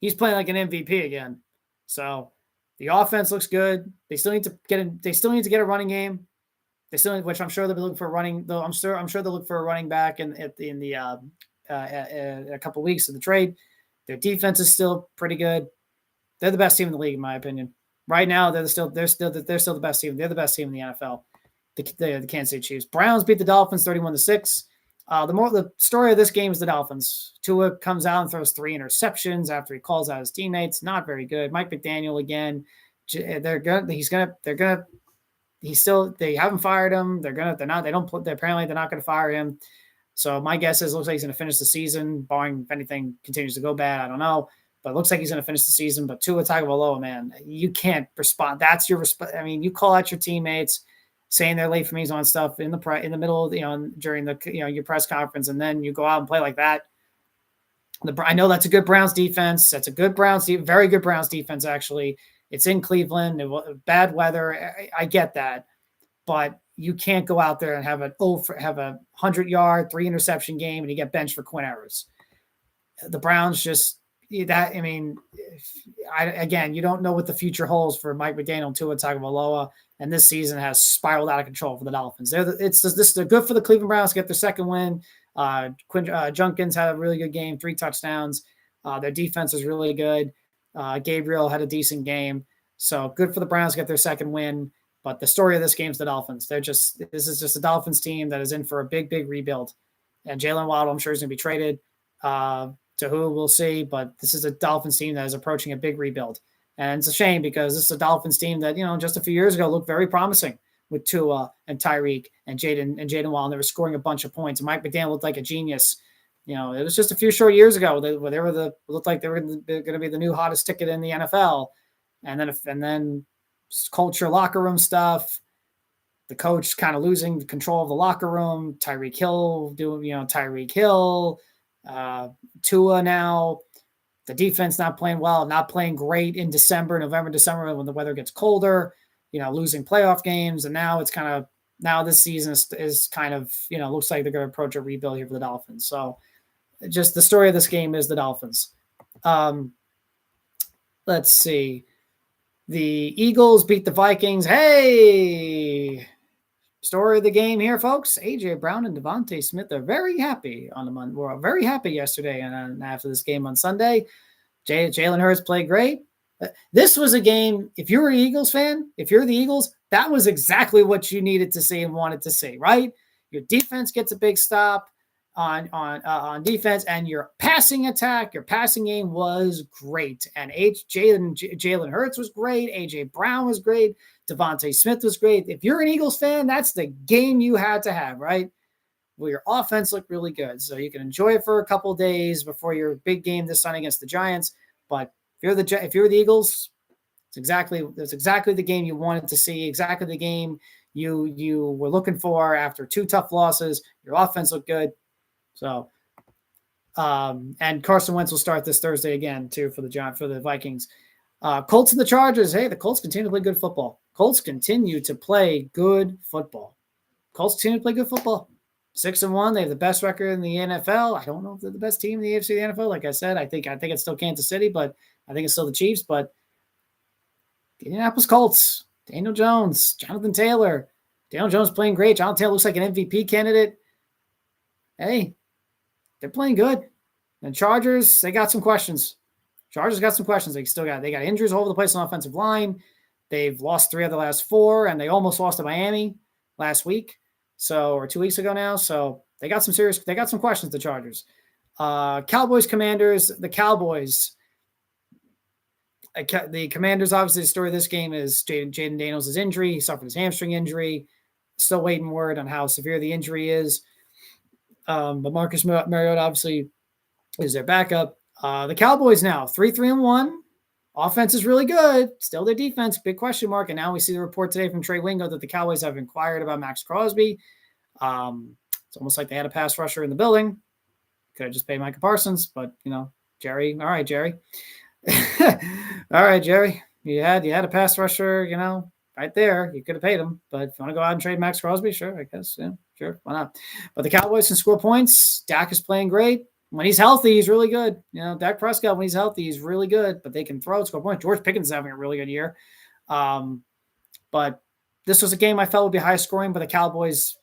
He's playing like an MVP again. So the offense looks good. They still need to get a running game. Which I'm sure they'll be looking for running. Though I'm sure they'll look for a running back in a couple of weeks of the trade. Their defense is still pretty good. They're the best team in the league, in my opinion. Right now, they're still the best team. They're the best team in the NFL. The Kansas City Chiefs. Browns beat the Dolphins 31-6. The story of this game is the Dolphins. Tua comes out and throws 3 interceptions after he calls out his teammates. Not very good. Mike McDaniel again. They haven't fired him. Apparently they're not going to fire him. So my guess is it looks like he's going to finish the season, barring if anything continues to go bad. I don't know, but it looks like he's going to finish the season. But Tua Tagovailoa, man, you can't respond. That's your response. I mean, you call out your teammates saying they're late for meetings on stuff in the middle of during the your press conference, and then you go out and play like that. I know that's a good Browns defense. That's a good very good Browns defense actually. It's in Cleveland. Bad weather. I get that, but you can't go out there and have a 100-yard, 3 interception game and you get benched for Quinn Ewers. The Browns just that. I mean, again, you don't know what the future holds for Mike McDaniel and Tua Tagovailoa, and this season has spiraled out of control for the Dolphins. They're good for the Cleveland Browns to get their second win. Junkins had a really good game, 3 touchdowns. Their defense is really good. Gabriel had a decent game, so good for the Browns to get their second win. But the story of this game is the Dolphins. This is just a Dolphins team that is in for a big, big rebuild. And Jalen Waddle, I'm sure, is going to be traded to who we'll see. But this is a Dolphins team that is approaching a big rebuild. And it's a shame because this is a Dolphins team that, just a few years ago looked very promising with Tua and Tyreek and Jaden Waddle. They were scoring a bunch of points. And Mike McDaniel looked like a genius. It was just a few short years ago where they looked like they were going to be the new hottest ticket in the NFL. And then culture, locker room stuff, the coach kind of losing control of the locker room, Tyreek Hill, Tua now, the defense not playing well, not playing great in November, December, when the weather gets colder, losing playoff games. And now this season is kind of, looks like they're going to approach a rebuild here for the Dolphins. So just the story of this game is the Dolphins. Let's see. The Eagles beat the Vikings. Hey, story of the game here, folks. A.J. Brown and Devontae Smith are very happy on the Monday. We're very happy yesterday and after this game on Sunday. Jalen Hurts played great. This was a game, if you're an Eagles fan, if you're the Eagles, that was exactly what you needed to see and wanted to see, right? Your defense gets a big stop on defense, and your passing attack, your passing game was great. And Jalen Hurts was great. AJ Brown was great. Devontae Smith was great. If you're an Eagles fan, that's the game you had to have, right? Well, your offense looked really good, so you can enjoy it for a couple of days before your big game this Sunday against the Giants. But if you're the Eagles, that's exactly the game you wanted to see. Exactly the game you were looking for after 2 tough losses. Your offense looked good. So, and Carson Wentz will start this Thursday again too for the Vikings. Colts and the Chargers. Hey, the Colts continue to play good football. 6-1. They have the best record in the NFL. I don't know if they're the best team in the AFC, the NFL. Like I said, I think it's still Kansas City, but I think it's still the Chiefs. But the Indianapolis Colts, Daniel Jones, Jonathan Taylor. Daniel Jones playing great. Jonathan Taylor looks like an MVP candidate. Hey, they're playing good. And Chargers, they got some questions. They got injuries all over the place on the offensive line. They've lost 3 of the last 4, and they almost lost to Miami last week. Or 2 weeks ago now. So they got some questions, the Chargers. Cowboys, Commanders, the Cowboys. The Commanders, obviously, the story of this game is Jaden Daniels' injury. He suffered his hamstring injury. Still waiting word on how severe the injury is. But Marcus Mariota obviously is their backup. The Cowboys now 3-1. Offense is really good. Still their defense, big question mark. And now we see the report today from Trey Wingo that the Cowboys have inquired about Max Crosby. It's almost like they had a pass rusher in the building. Could have just paid Micah Parsons, but Jerry. All right, Jerry. All right, Jerry. You had a pass rusher, right there. You could have paid him. But if you want to go out and trade Max Crosby, sure, I guess. Yeah, sure. Why not? But the Cowboys can score points. Dak is playing great. When he's healthy, he's really good. Dak Prescott, when he's healthy, he's really good. But they can throw and score points. George Pickens is having a really good year. But this was a game I felt would be high scoring, but the Cowboys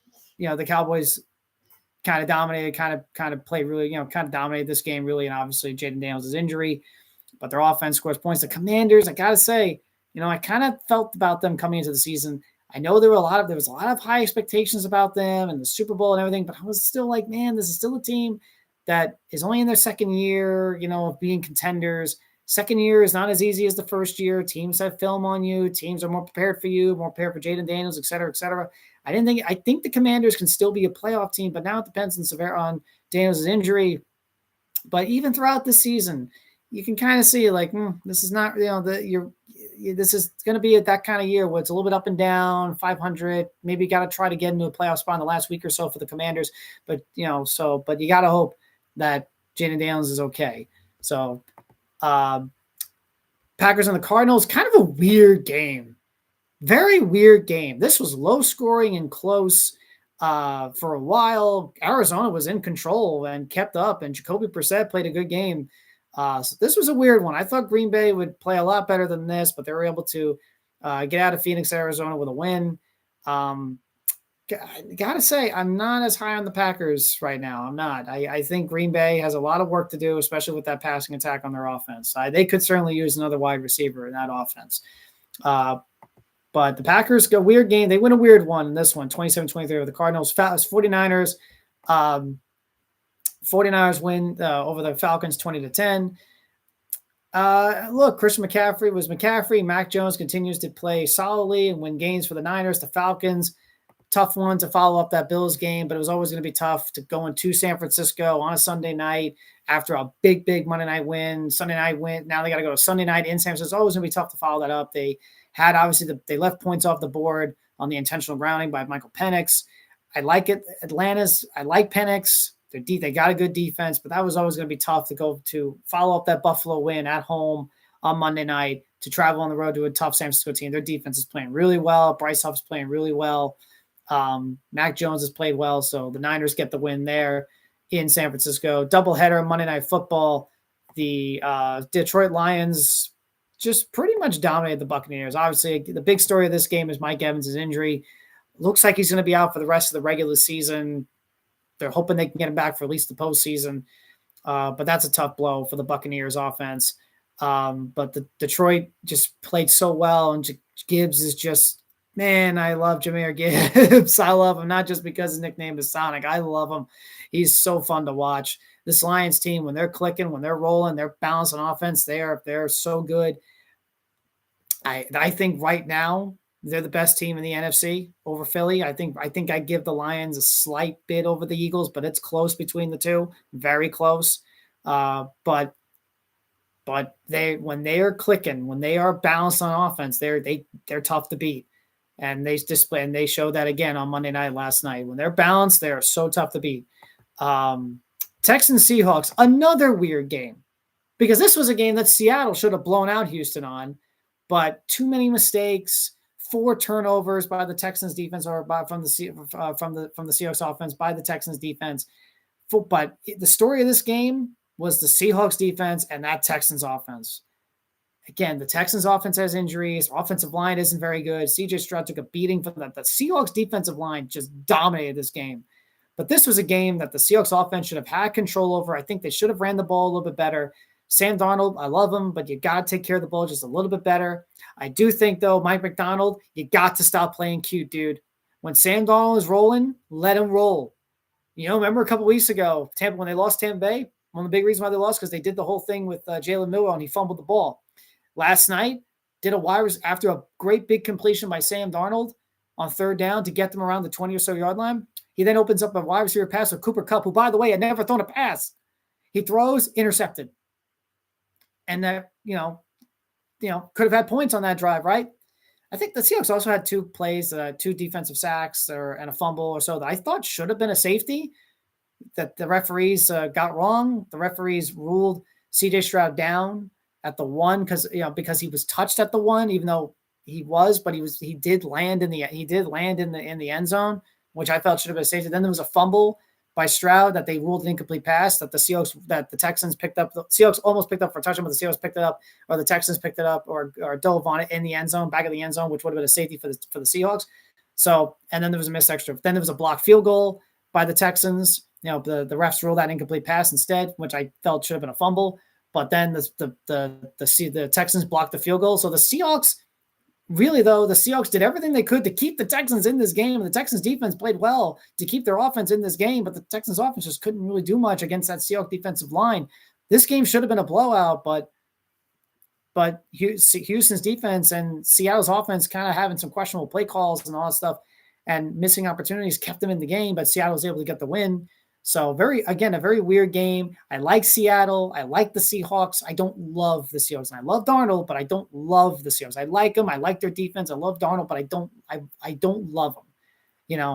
kind of dominated, kind of played really, kind of dominated this game really. And obviously Jaden Daniels' injury, but their offense scores points. The Commanders, I got to say, I kind of felt about them coming into the season. I know there was a lot of high expectations about them and the Super Bowl and everything, but I was still like, man, this is still a team that is only in their second year, of being contenders. Second year is not as easy as the first year. Teams have film on you. Teams are more prepared for you, more prepared for Jaden Daniels, et cetera, et cetera. I think the Commanders can still be a playoff team, but now it depends on Daniels' injury. But even throughout the season, you can kind of see like, this is not, this is going to be at that kind of year where it's a little bit up and down, 500, maybe got to try to get into a playoff spot in the last week or so for the Commanders. But, but you got to hope that Jaden Daniels is okay. So Packers and the Cardinals, kind of a weird game. Very weird game. This was low scoring and close for a while. Arizona was in control and kept up, and Jacoby Brissett played a good game. So this was a weird one. I thought Green Bay would play a lot better than this, but they were able to get out of Phoenix, Arizona with a win. Gotta say, I'm not as high on the Packers right now. I'm not. I think Green Bay has a lot of work to do, especially with that passing attack on their offense. They could certainly use another wide receiver in that offense. But the Packers go weird game. They win a weird one in this one, 27-23 over the Cardinals. 49ers. 49ers win over the Falcons 20-10. Look, Christian McCaffrey was McCaffrey. Mac Jones continues to play solidly and win games for the Niners. The Falcons, tough one to follow up that Bills game, but it was always going to be tough to go into San Francisco on a Sunday night after a big, big Monday night win. Sunday night win. Now they got to go to Sunday night in San Francisco. It's always going to be tough to follow that up. They had obviously they left points off the board on the intentional grounding by Michael Penix. I like it. I like Penix. They got a good defense, but that was always going to be tough to go to follow up that Buffalo win at home on Monday night to travel on the road to a tough San Francisco team. Their defense is playing really well. Bryce Huff's playing really well. Mac Jones has played well, so the Niners get the win there in San Francisco. Doubleheader Monday Night Football. The Detroit Lions just pretty much dominated the Buccaneers. Obviously, the big story of this game is Mike Evans' injury. Looks like he's going to be out for the rest of the regular season. They're hoping they can get him back for at least the postseason. But that's a tough blow for the Buccaneers offense. But the Detroit just played so well, and Gibbs is just, man, I love Jahmyr Gibbs. I love him, not just because his nickname is Sonic. I love him. He's so fun to watch. This Lions team, when they're clicking, when they're rolling, they're balanced on offense. They're so good. I think right now they're the best team in the NFC over Philly. I think I give the Lions a slight bit over the Eagles, but it's close between the two, very close. But when they are clicking, when they are balanced on offense, they're tough to beat. And they showed that again on Monday night last night. When they're balanced, they are so tough to beat. Texans Seahawks, another weird game, because this was a game that Seattle should have blown out Houston on, but too many mistakes, 4 turnovers by the Texans defense from the Seahawks offense by the Texans defense. But the story of this game was the Seahawks defense and that Texans offense. Again, the Texans offense has injuries. Offensive line isn't very good. CJ Stroud took a beating from that. The Seahawks defensive line just dominated this game. But this was a game that the Seahawks offense should have had control over. I think they should have ran the ball a little bit better. Sam Darnold, I love him, but you got to take care of the ball just a little bit better. I do think, though, Mike McDonald, you got to stop playing cute, dude. When Sam Darnold is rolling, let him roll. Remember a couple weeks ago, Tampa, when they lost Tampa Bay, one of the big reasons why they lost because they did the whole thing with Jalen Milroe and he fumbled the ball. Last night, did a wire after a great big completion by Sam Darnold on 3rd down to get them around the 20 or so yard line. He then opens up a wide receiver pass with Cooper Kupp, who, by the way, had never thrown a pass. He throws, intercepted. And that, could have had points on that drive, right? I think the Seahawks also had 2 plays, 2 defensive sacks and a fumble or so that I thought should have been a safety that the referees got wrong. The referees ruled CJ Stroud down at the 1 because he was touched at the 1, even though he was, but he did land in the end zone, which I felt should have been a safety. Then there was a fumble by Stroud that they ruled an incomplete pass that the Texans picked up. The Seahawks almost picked up for a touchdown, but the Seahawks picked it up, or the Texans picked it up, or dove on it in the end zone, back of the end zone, which would have been a safety for the Seahawks. So, and then there was a missed extra. Then there was a blocked field goal by the Texans. The refs ruled that incomplete pass instead, which I felt should have been a fumble. But then the Texans blocked the field goal. So the Seahawks really, though, the Seahawks did everything they could to keep the Texans in this game. And the Texans defense played well to keep their offense in this game, but the Texans offense just couldn't really do much against that Seahawks defensive line. This game should have been a blowout, but Houston's defense and Seattle's offense kind of having some questionable play calls and all that stuff and missing opportunities kept them in the game, but Seattle was able to get the win. So a very weird game. I like Seattle. I like the Seahawks. I don't love the Seahawks. And I love Darnold, but I don't love the Seahawks. I like them. I like their defense. I love Darnold, but I don't love them.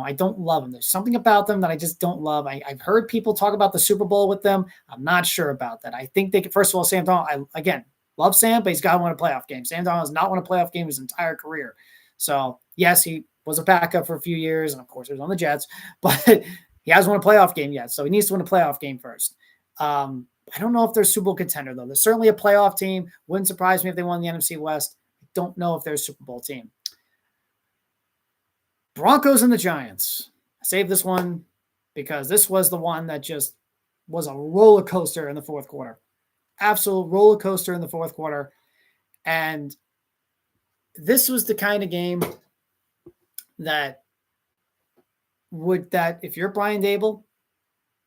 I don't love them. There's something about them that I just don't love. I've heard people talk about the Super Bowl with them. I'm not sure about that. I think they could, first of all, Sam Darnold, love Sam, but he's got to win a playoff game. Sam Darnold has not won a playoff game his entire career. So, yes, he was a backup for a few years, and, of course, he was on the Jets. But he hasn't won a playoff game yet, so he needs to win a playoff game first. I don't know if they're a Super Bowl contender, though. They're certainly a playoff team. Wouldn't surprise me if they won the NFC West. I don't know if they're a Super Bowl team. Broncos and the Giants. I saved this one because this was the one that just was a roller coaster in the fourth quarter. Absolute roller coaster in the fourth quarter. And this was the kind of game that if you're Brian Dable,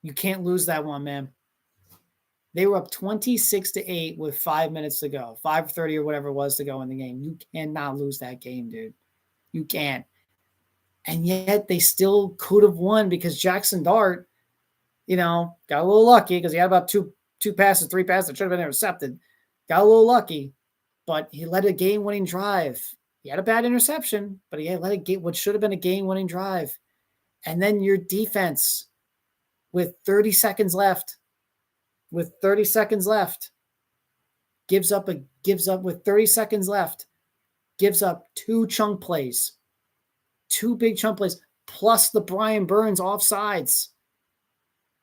you can't lose that one, man. They were up 26-8 with 5 minutes to go, 5:30 or whatever it was to go in the game. You cannot lose that game, dude. You can't. And yet they still could have won because Jackson Dart, got a little lucky because he had about three passes that should have been intercepted. Got a little lucky, but he led a game-winning drive. He had a bad interception, but he led what should have been a game-winning drive. And then your defense, with 30 seconds left, gives up two chunk plays, two big chunk plays, plus the Brian Burns offsides.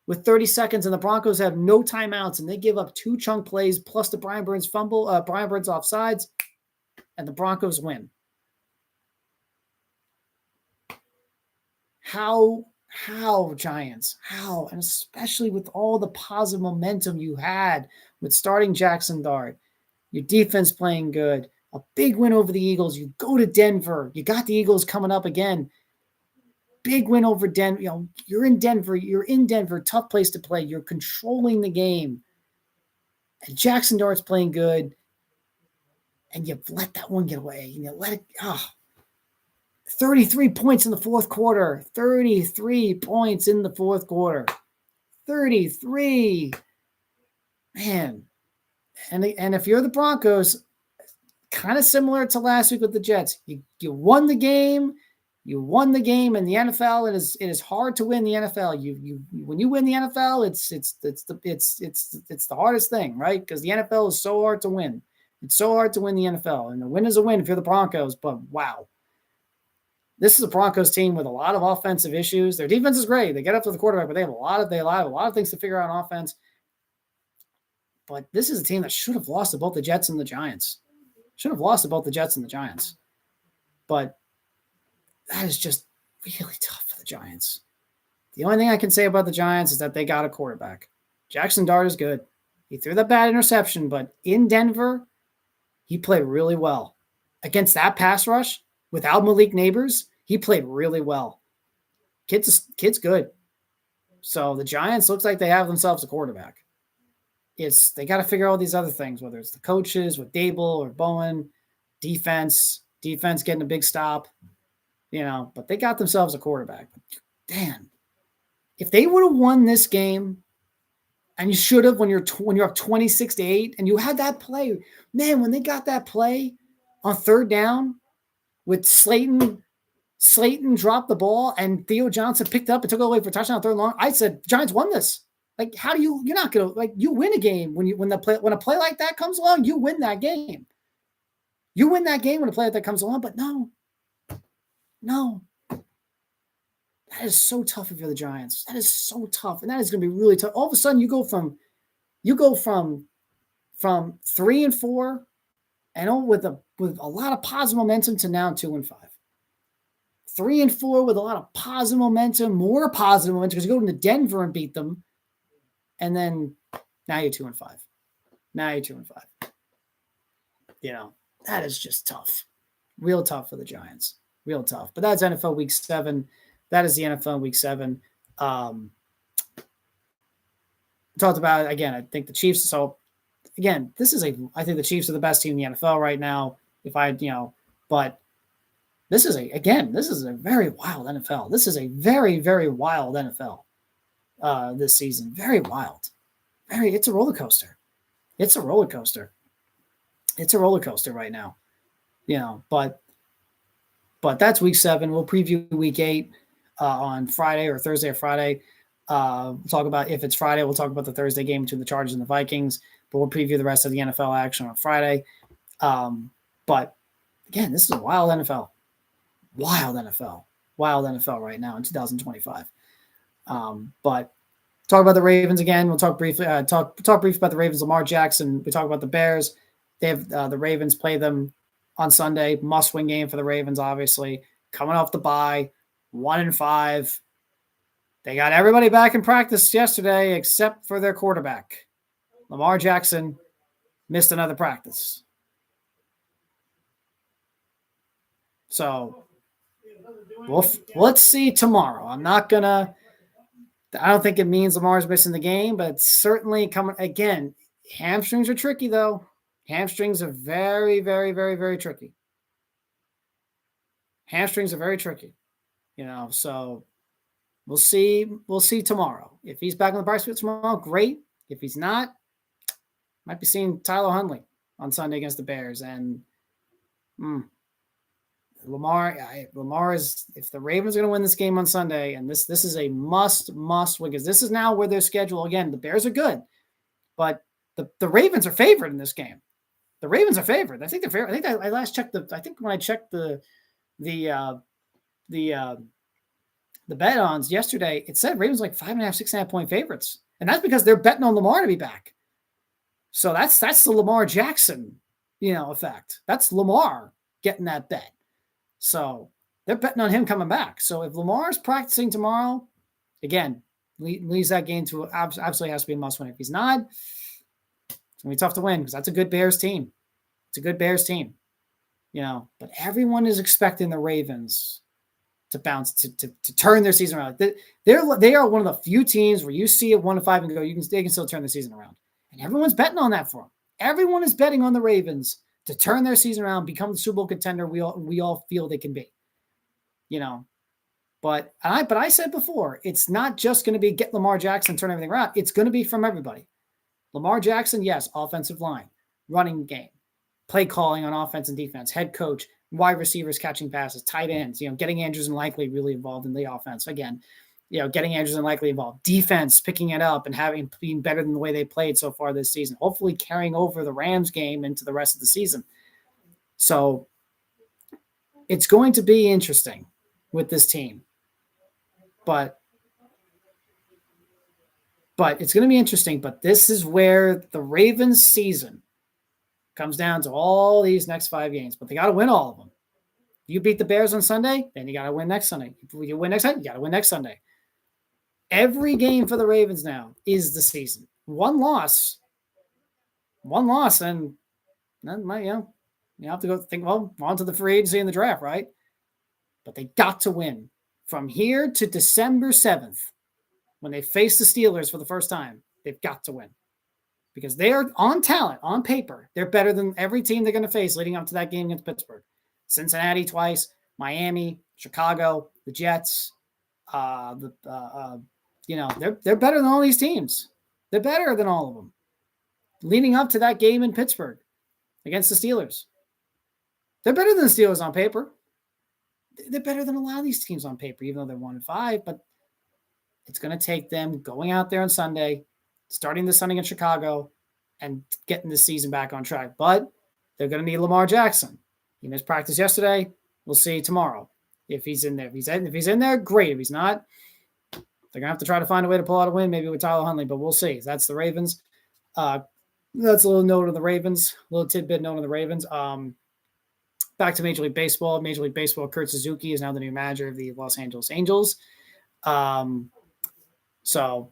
With 30 seconds, and the Broncos have no timeouts, and they give up two chunk plays plus the Brian Burns offsides, and the Broncos win. How, Giants? How? And especially with all the positive momentum you had with starting Jackson Dart, your defense playing good, a big win over the Eagles. You go to Denver. You got the Eagles coming up again. Big win over Denver. You're in Denver. Tough place to play. You're controlling the game. And Jackson Dart's playing good. And you let that one get away. You let it. 33 points in the fourth quarter. 33 points in the fourth quarter. 33. Man. And if you're the Broncos, kind of similar to last week with the Jets, you won the game. You won the game in the NFL. It is hard to win the NFL. When you win the NFL, it's the hardest thing, right? Because the NFL is so hard to win. It's so hard to win the NFL, and the win is a win if you're the Broncos. But wow, this is a Broncos team with a lot of offensive issues. Their defense is great. They get up to the quarterback, but they have a lot of things to figure out on offense. But this is a team that should have lost to both the Jets and the Giants. But that is just really tough for the Giants. The only thing I can say about the Giants is that they got a quarterback. Jackson Dart is good. He threw that bad interception, but in Denver, he played really well. Against that pass rush, without Malik Neighbors, he played really well. Kid's good. So the Giants looks like they have themselves a quarterback. They got to figure out all these other things, whether it's the coaches with Dable or Bowen, defense getting a big stop. But they got themselves a quarterback. Damn. If they would have won this game, and you should have when you're up 26-8, and you had that play, man, when they got that play on third down with Slayton dropped the ball and Theo Johnson picked up and took it away for a touchdown third and long, I said, Giants won this. Like, how do you're not going to, you win a game when a play like that comes along, you win that game. You win that game when a play like that comes along, but no. That is so tough if you're the Giants. That is so tough. And that is going to be really tough. All of a sudden you go from 3-4 and with a lot of positive momentum to now 2-5. 3-4 with a lot of positive momentum, more positive momentum because you go into Denver and beat them. And then now you're 2-5. That is just tough. Real tough for the Giants. Real tough. But that's NFL Week 7. That is the NFL Week 7. Talked about it again. I think the Chiefs. So again, I think the Chiefs are the best team in the NFL right now. But this is a very wild NFL. This is a very, very wild NFL this season. Very wild. It's a roller coaster. It's a roller coaster. It's a roller coaster right now. But that's Week 7. We'll preview Week 8 on Friday or Thursday or Friday. We'll talk about, if it's Friday, we'll talk about the Thursday game between the Chargers and the Vikings, but we'll preview the rest of the NFL action on Friday. But again, this is a wild NFL right now in 2025. But talk about the Ravens again. We'll talk briefly about the Ravens. Lamar Jackson. We talk about the Bears. They have the Ravens play them on Sunday. Must-win game for the Ravens, obviously. Coming off the bye, 1-5. They got everybody back in practice yesterday except for their quarterback. Lamar Jackson missed another practice. So let's see tomorrow. I don't think it means Lamar's missing the game, but it's certainly coming. Again, hamstrings are tricky, though. Hamstrings are very, very, very, very tricky. Hamstrings are very tricky. So we'll see tomorrow. If he's back on the practice field tomorrow, great. If he's not, might be seeing Tyler Huntley on Sunday against the Bears. And Lamar is, if the Ravens are going to win this game on Sunday, and this is a must win, because this is now where their schedule, again, the Bears are good, but the Ravens are favored in this game. The Ravens are favored. I think they're favored. I last checked when I checked the bet-ons yesterday, it said Ravens like 5.5, 6.5 point favorites. And that's because they're betting on Lamar to be back. So that's the Lamar Jackson, effect. That's Lamar getting that bet. So they're betting on him coming back. So if Lamar's practicing tomorrow, again, leads that game to absolutely has to be a must win. If he's not, it's going to be tough to win because that's a good Bears team. It's a good Bears team, but everyone is expecting the Ravens to bounce, to turn their season around. They are one of the few teams where you see it 1-5 and go, they can still turn the season around. And everyone's betting on that for them. Everyone is betting on the Ravens to turn their season around, become the Super Bowl contender we all feel they can be. But I said before, it's not just going to be get Lamar Jackson, turn everything around. It's going to be from everybody. Lamar Jackson, yes, offensive line, running game, play calling on offense and defense, head coach, wide receivers catching passes, tight ends, getting Andrews and Likely really involved in the offense. Again, getting Andrews and Likely involved. Defense picking it up and being better than the way they played so far this season. Hopefully carrying over the Rams game into the rest of the season. So it's going to be interesting with this team. But it's going to be interesting. But this is where the Ravens season comes down to all these next 5 games. But they got to win all of them. You beat the Bears on Sunday, then you got to win next Sunday. If you win next Sunday, you got to win next Sunday. Every game for the Ravens now is the season. One loss, and then you have to go think, on to the free agency and the draft, right? But they got to win. From here to December 7th, when they face the Steelers for the first time, they've got to win. Because they are, on talent, on paper, they're better than every team they're going to face leading up to that game against Pittsburgh. Cincinnati twice, Miami, Chicago, the Jets. They're better than all these teams. They're better than all of them. Leading up to that game in Pittsburgh against the Steelers. They're better than the Steelers on paper. They're better than a lot of these teams on paper, even though they're 1-5. But it's going to take them going out there on Sunday, starting the Sunday in Chicago, and getting the season back on track. But they're going to need Lamar Jackson. He missed practice yesterday. We'll see tomorrow if he's in there. If he's in there, great. If he's not, they're going to have to try to find a way to pull out a win, maybe with Tyler Huntley, but we'll see. That's the Ravens. That's a little note on the Ravens, a little tidbit note on the Ravens. Back to Major League Baseball. Major League Baseball, Kurt Suzuki is now the new manager of the Los Angeles Angels. So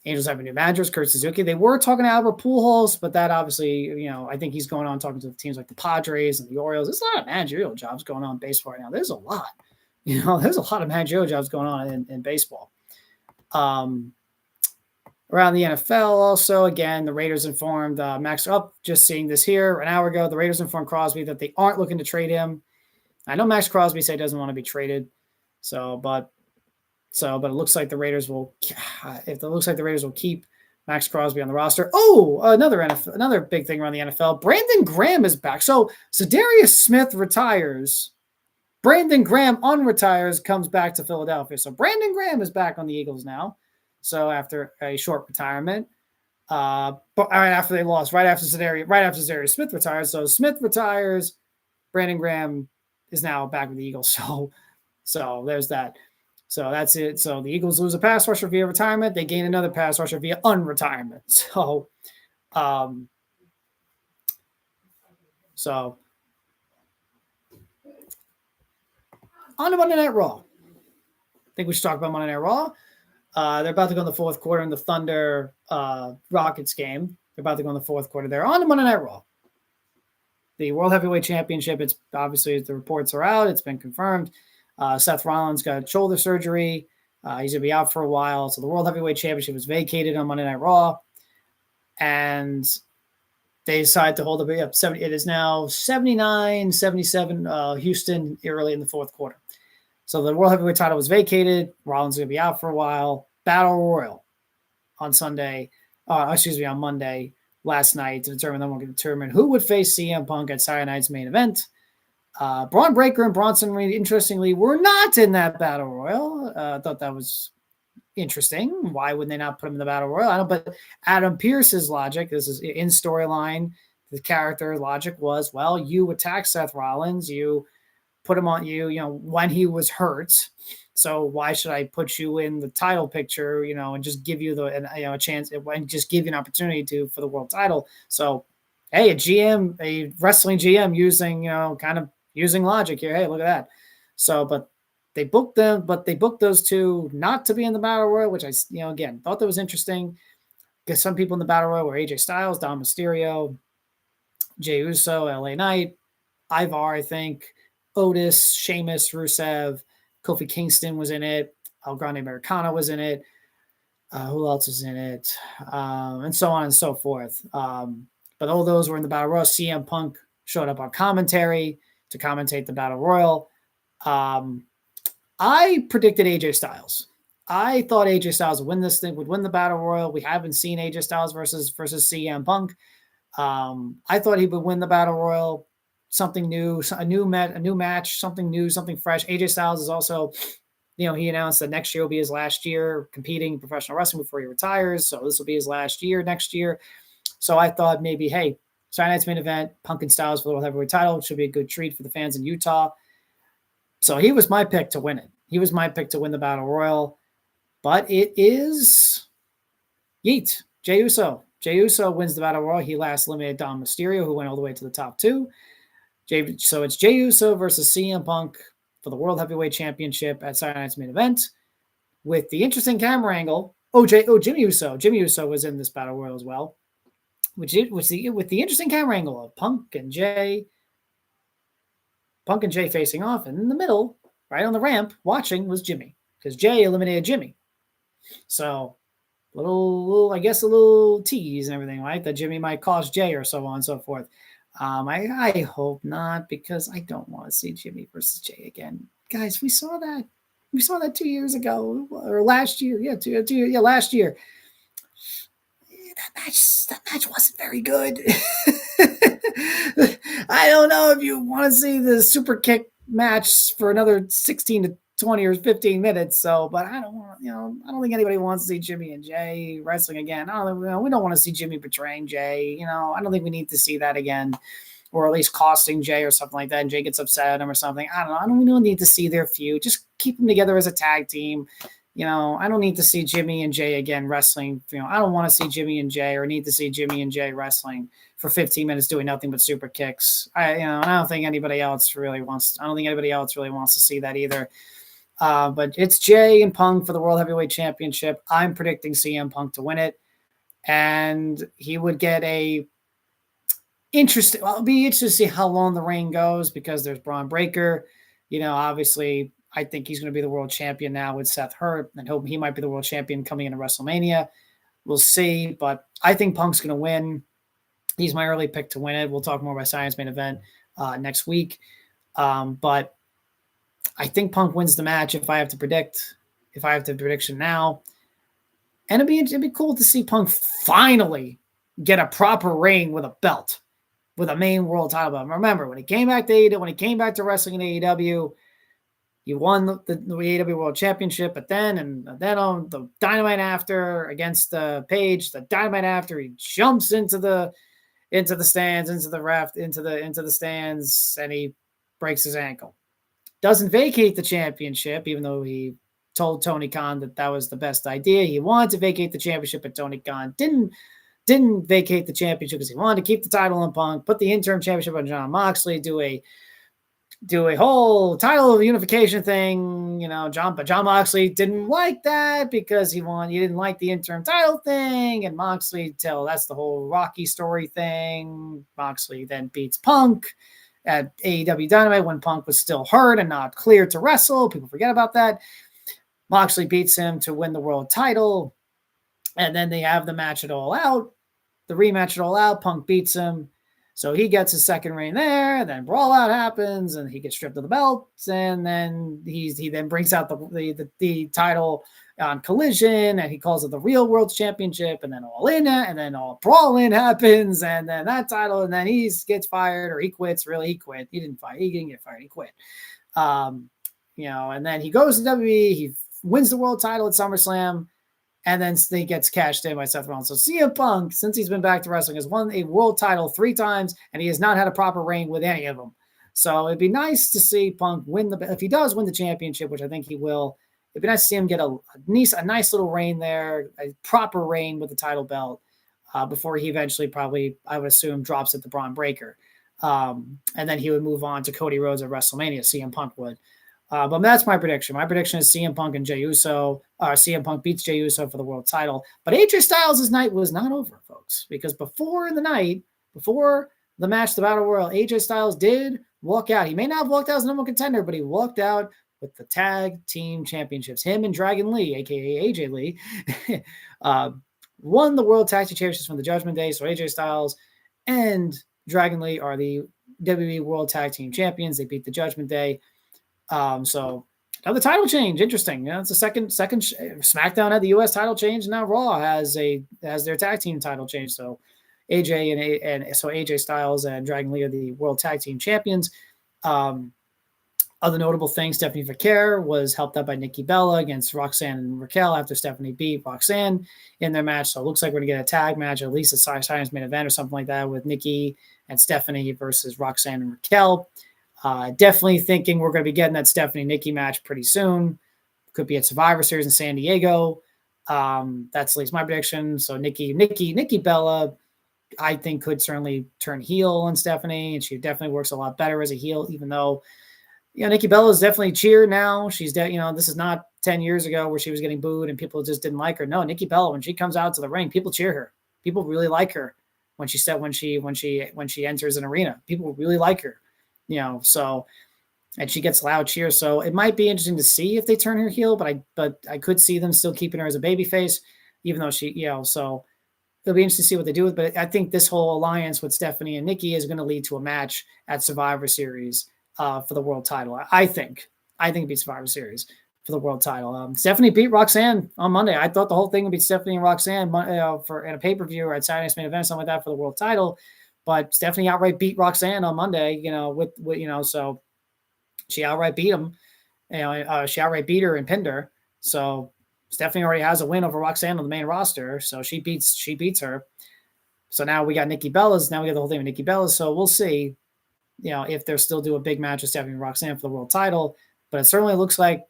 Angels have a new manager, Kurt Suzuki. They were talking to Albert Pujols, but that obviously, I think he's going on talking to teams like the Padres and the Orioles. There's a lot of managerial jobs going on in baseball right now. There's a lot. There's a lot of managerial jobs going on in baseball. Around the NFL also, again, the Raiders informed Max just seeing this here an hour ago, the Raiders informed Crosby that they aren't looking to trade him. I know Max Crosby said he doesn't want to be traded. But it looks like the Raiders will keep Max Crosby on the roster. Oh, another big thing around the NFL. Brandon Graham is back. So Darius Smith retires. Brandon Graham unretires, comes back to Philadelphia. So Brandon Graham is back on the Eagles now. So after a short retirement, but right after Darius Smith retires. So Smith retires. Brandon Graham is now back with the Eagles. So there's that. So that's it. So the Eagles lose a pass rusher via retirement. They gain another pass rusher via unretirement. So on to Monday Night Raw. I think we should talk about Monday Night Raw. They're about to go in the fourth quarter in the Thunder Rockets game. They're about to go in the fourth quarter there. On to Monday Night Raw. The World Heavyweight Championship, it's obviously the reports are out. It's been confirmed. Seth Rollins got shoulder surgery. He's going to be out for a while. So the World Heavyweight Championship was vacated on Monday Night Raw. And they decided to hold it up. It is now 79-77 Houston early in the fourth quarter. So the World Heavyweight title was vacated. Rollins is going to be out for a while. Battle Royal on Monday last night to determine who would face CM Punk at Saturday night's main event. Braun Breaker and Bronson Reed, interestingly, were not in that Battle Royal. I thought that was interesting. Why would they not put him in the Battle Royal? I don't know, but Adam Pearce's logic, this is in storyline, the character logic was, well, you attacked Seth Rollins, you put him on when he was hurt. So why should I put you in the title picture, and just give you a chance and just give you an opportunity for the world title? So, hey, a wrestling GM using logic here. Hey, look at that. So, but they booked those two not to be in the Battle Royal, which I, again, thought that was interesting because some people in the Battle Royal were AJ Styles, Dom Mysterio, Jey Uso, LA Knight, Ivar, I think, Otis, Sheamus, Rusev, Kofi Kingston was in it. El Grande Americano was in it. Who else was in it? And so on and so forth. But all those were in the Battle Royal. CM Punk showed up on commentary to commentate the Battle Royal. I predicted AJ Styles. I thought AJ Styles would win the Battle Royal. We haven't seen AJ Styles versus CM Punk. I thought he would win the Battle Royal. Something new, a new match, something new, something fresh. AJ Styles is also, he announced that next year will be his last year competing in professional wrestling before he retires. So this will be his last year next year. So I thought maybe, hey, Saturday night's main event, Punk and Styles for the World Heavyweight title. It should be a good treat for the fans in Utah. So he was my pick to win it. He was my pick to win the Battle Royal. But it is Yeet, Jey Uso. Jey Uso wins the Battle Royal. He last eliminated Dom Mysterio, who went all the way to the top two. So it's Jey Uso versus CM Punk for the World Heavyweight Championship at Saturday night's main event with the interesting camera angle. Jimmy Uso. Jimmy Uso was in this Battle Royal as well, with the interesting camera angle of Punk and Jey facing off, and in the middle, right on the ramp, watching was Jimmy, because Jey eliminated Jimmy. So a little tease and everything, right? That Jimmy might cost Jey or so on and so forth. I hope not, because I don't want to see Jimmy versus Jey again. Guys, we saw that 2 years ago or last year. Yeah, last year. That match wasn't very good. I don't know if you want to see the super kick match for another 16 to 20 or 15 minutes. So, but I don't want, I don't think anybody wants to see Jimmy and Jey wrestling again. We don't want to see Jimmy betraying Jey. I don't think we need to see that again, or at least costing Jey or something like that. And Jey gets upset at him or something. I don't know. I don't need to see their feud. Just keep them together as a tag team. I don't need to see Jimmy and Jey again wrestling. I don't want to see Jimmy and Jey, or need to see Jimmy and Jey wrestling for 15 minutes doing nothing but super kicks. I don't think anybody else really wants to see that either. But it's Jay and Punk for the World Heavyweight Championship. I'm predicting CM Punk to win it. And he would get a interesting. Well, it'll be interesting to see how long the reign goes because there's Braun Breaker. Obviously, I think he's going to be the world champion now with Seth Hurt, and hope he might be the world champion coming into WrestleMania. We'll see, but I think Punk's going to win. He's my early pick to win it. We'll talk more about Science Main Event next week. But I think Punk wins the match if I have to predict. If I have to prediction now, and it'd be cool to see Punk finally get a proper reign with a belt, with a main world title belt. Remember, when he came back to AEW, when he came back to wrestling in AEW, he won the AEW World Championship, but then on the Dynamite after against Page, the Dynamite after he jumps into the stands, into the stands, and he breaks his ankle. Doesn't vacate the championship, even though he told Tony Khan that was the best idea. He wanted to vacate the championship, but Tony Khan didn't vacate the championship because he wanted to keep the title on Punk, put the interim championship on Jon Moxley, do a whole title unification thing, but Jon Moxley didn't like that because he didn't like the interim title thing, and Moxley that's the whole Rocky story thing. Moxley then beats Punk at AEW Dynamite when Punk was still hurt and not cleared to wrestle. People forget about that. Moxley beats him to win the world title, and then they have the match at All Out, the rematch at All Out. Punk beats him. So he gets his second reign there. Then Brawl Out happens, and he gets stripped of the belt. And then he then brings out the title on Collision, and he calls it the Real World Championship. And then All In, and then All Brawl In happens, and then that title, and then he gets fired, or he quits. Really, he quit. He didn't get fired. He quit. And then he goes to WWE. He wins the world title at SummerSlam. And then he gets cashed in by Seth Rollins. So CM Punk, since he's been back to wrestling, has won a world title 3 times, and he has not had a proper reign with any of them. So it'd be nice to see Punk win if he does win the championship, which I think he will. It'd be nice to see him get a nice little reign there, a proper reign with the title belt before he eventually probably, I would assume, drops at the Braun Breaker. And then he would move on to Cody Rhodes at WrestleMania. CM Punk would. But that's my prediction. My prediction is CM Punk and Jey Uso. CM Punk beats Jey Uso for the world title. But AJ Styles' night was not over, folks, because before the match, the Battle Royal, AJ Styles did walk out. He may not have walked out as number one contender, but he walked out with the tag team championships. Him and Dragon Lee, a.k.a. AJ Lee, won the World Tag Team Championships from the Judgment Day. So AJ Styles and Dragon Lee are the WWE World Tag Team Champions. They beat the Judgment Day. So another title change. Interesting. It's a second SmackDown had the US title change. Now Raw has their tag team title change. So AJ Styles and Dragon Lee are the World Tag Team Champions. Other notable things, Stephanie Vaquer was helped out by Nikki Bella against Roxanne and Raquel after Stephanie beat Roxanne in their match. So it looks like we're going to get a tag match, at least a Science Main Event or something like that, with Nikki and Stephanie versus Roxanne and Raquel. Definitely thinking we're going to be getting that Stephanie-Nikki match pretty soon. Could be at Survivor Series in San Diego. That's at least my prediction. So Nikki Bella, I think, could certainly turn heel on Stephanie, and she definitely works a lot better as a heel, even though, Nikki Bella is definitely cheered now. She's this is not 10 years ago where she was getting booed and people just didn't like her. No, Nikki Bella, when she comes out to the ring, people cheer her. People really like her when she enters an arena. People really like her. So, and she gets loud cheers. So it might be interesting to see if they turn her heel, but I could see them still keeping her as a babyface, even though so it'll be interesting to see what they do with, but I think this whole alliance with Stephanie and Nikki is going to lead to a match at Survivor Series for the world title. I think it'd be Survivor Series for the world title. Stephanie beat Roxanne on Monday. I thought the whole thing would be Stephanie and Roxanne for in a pay-per-view or at Saturday's Main Event, something like that for the world title. But Stephanie outright beat Roxanne on Monday, so she outright beat him. She outright beat her and pinned her. So Stephanie already has a win over Roxanne on the main roster. So she beats her. So now we got Nikki Bella's. Now we got the whole thing with Nikki Bella's. So we'll see, if they'll still do a big match with Stephanie and Roxanne for the world title. But it certainly looks like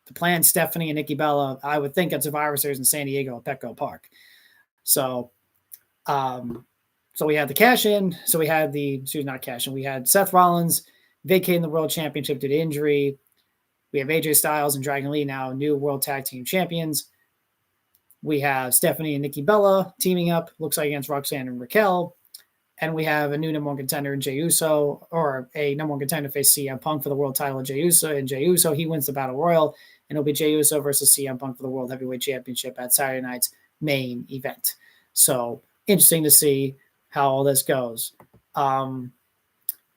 the plan, Stephanie and Nikki Bella, I would think, at Survivor Series in San Diego at Petco Park. So, so we had the cash in. So we had we had Seth Rollins vacating the world championship due to injury. We have AJ Styles and Dragon Lee now new World Tag Team Champions. We have Stephanie and Nikki Bella teaming up, looks like against Roxanne and Raquel. And we have a new number one contender in Jey Uso, or a number one contender face CM Punk for the world title of Jey Uso. And Jey Uso, he wins the Battle Royal, and it'll be Jey Uso versus CM Punk for the World Heavyweight Championship at Saturday night's main event. So interesting to see how all this goes.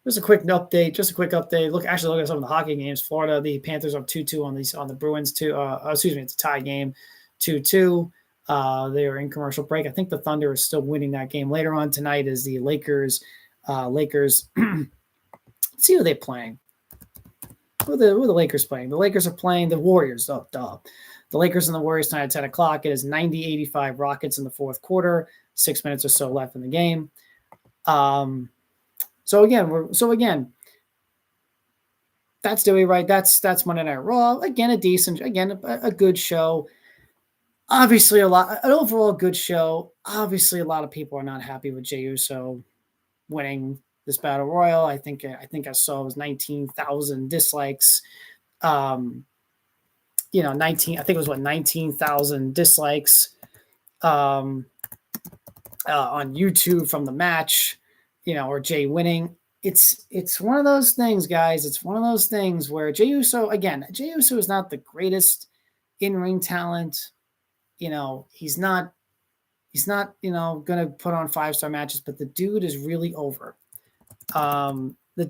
Just a quick update. Look at some of the hockey games. Florida, the Panthers up 2-2 on the Bruins. It's a tie game, 2-2. They were in commercial break. I think the Thunder is still winning that game. Later on tonight is the Lakers. Let's see who they're playing. Who are the Lakers playing? The Lakers are playing the Warriors. The Lakers and the Warriors tonight at 10 o'clock. It is 90-85 Rockets in the fourth quarter. 6 minutes or so left in the game. So again, that's doing right. That's Monday Night Raw. Again, a good show. Obviously, an overall good show. Obviously, a lot of people are not happy with Jey Uso winning this Battle Royal. I think I saw it was 19,000 dislikes. 19,000 dislikes on YouTube from the match, or Jey winning. It's one of those things, guys. It's one of those things where Jey Uso is not the greatest in-ring talent. He's not going to put on 5-star matches, but the dude is really over. And the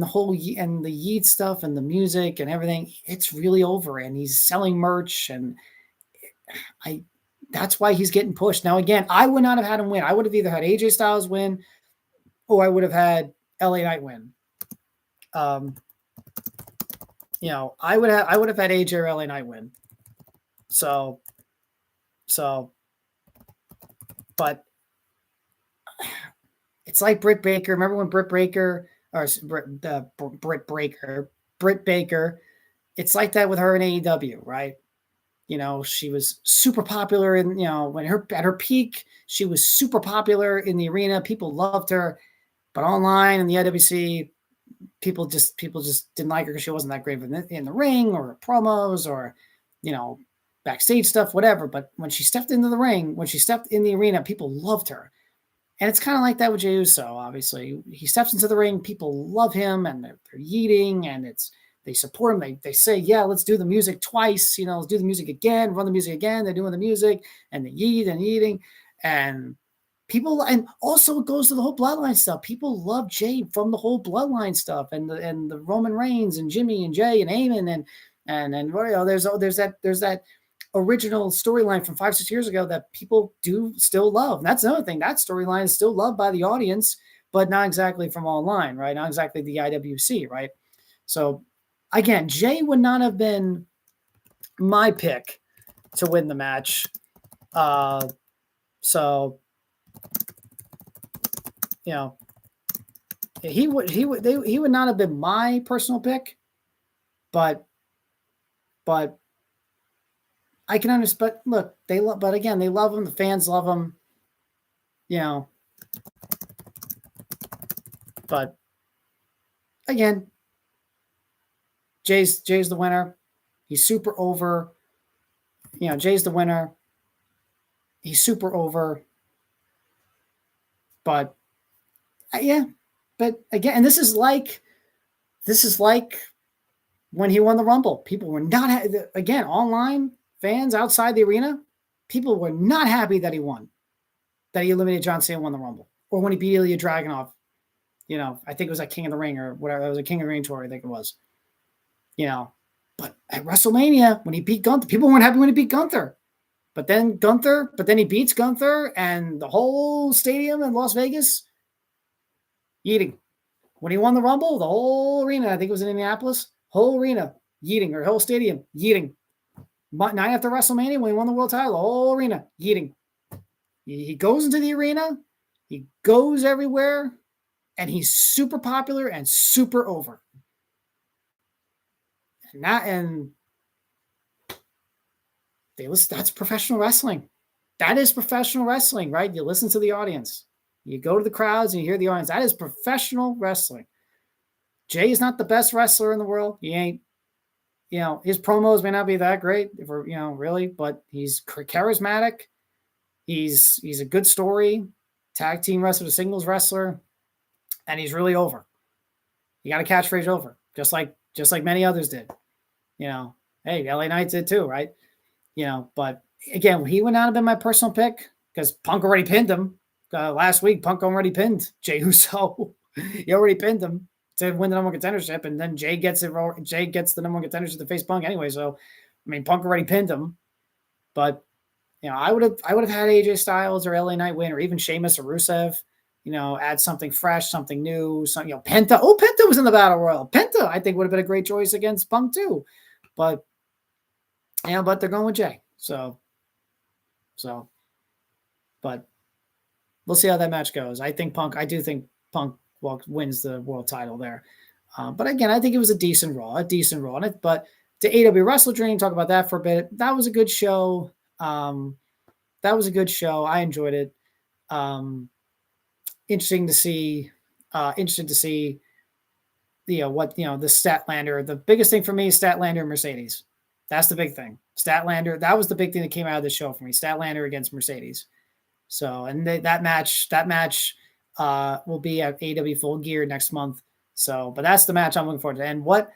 whole and the Yeet stuff and the music and everything, it's really over. And he's selling merch, and that's why he's getting pushed. Now, again, I would not have had him win. I would have either had AJ Styles win, or I would have had LA Knight win. I would have had AJ or LA Knight win. So, but it's like Britt Baker. Remember when Britt Baker, it's like that with her in AEW, right? She was super popular in, at her peak, she was super popular in the arena. People loved her, but online in the IWC, people just didn't like her because she wasn't that great in the ring or promos or, backstage stuff, whatever. But when she stepped into the ring, when she stepped in the arena, people loved her. And it's kind of like that with Jey Uso, obviously. He steps into the ring, people love him, and they're yeeting, and they support him. They say, yeah, let's do the music twice. Let's do the music again, run the music again. They're doing the music, and they yeet and yeeting. And people, and also it goes to the whole bloodline stuff. People love Jey from the whole bloodline stuff, and the Roman Reigns and Jimmy and Jay and Eamon and there's that original storyline from 5-6 years ago that people do still love. And that's another thing. That storyline is still loved by the audience, but not exactly from online, right? Not exactly the IWC, right? So again, Jey would not have been my pick to win the match. He would not have been my personal pick, but I can understand. But look, they love him. The fans love him. But again, Jey's the winner. He's super over. Jey's the winner. He's super over. But but again, and this is like when he won the Rumble. People were not again online. Fans outside the arena, people were not happy that he won, that he eliminated John Cena and won the Rumble, or when he beat Ilya Dragunov. I think it was at King of the Ring or whatever. It was a King of the Ring tour, I think it was. But at WrestleMania, when he beat Gunther, people weren't happy when he beat Gunther. But then he beats Gunther, and the whole stadium in Las Vegas yeeting. When he won the Rumble, the whole arena, I think it was in Indianapolis, whole arena yeeting, or whole stadium yeeting. Night after WrestleMania, when he won the world title, the whole arena yeeting. He goes into the arena, he goes everywhere, and he's super popular and super over. That's professional wrestling. That is professional wrestling, right? You listen to the audience. You go to the crowds and you hear the audience. That is professional wrestling. Jay is not the best wrestler in the world. He ain't, his promos may not be that great, if we're, really, but he's charismatic. He's a good story, tag team wrestler, singles wrestler, and he's really over. He got a catchphrase over, just like many others did. Hey, LA Knight did too, right? But again, he would not have been my personal pick because Punk already pinned him last week. Punk already pinned Jey Uso. He already pinned him to win the number one contendership, and then Jay gets it. Jay gets the number one contendership to face Punk anyway. So, Punk already pinned him, but I would have had AJ Styles or LA Knight win, or even Sheamus or Rusev. Add something fresh, something new. Penta. Oh, Penta was in the Battle Royal. Penta, I think, would have been a great choice against Punk too, but but they're going with Jay. So, but we'll see how that match goes. I do think Punk wins the world title there. But again, I think it was a decent Raw on it. But to AW Wrestle Dream, talk about that for a bit. That was a good show. I enjoyed it. Interesting to see the Statlander. The biggest thing for me is Statlander and Mercedes. That's the big thing. Statlander, that was the big thing that came out of the show for me. Statlander against Mercedes. So, and that match will be at AW Full Gear next month. So, but that's the match I'm looking forward to. And what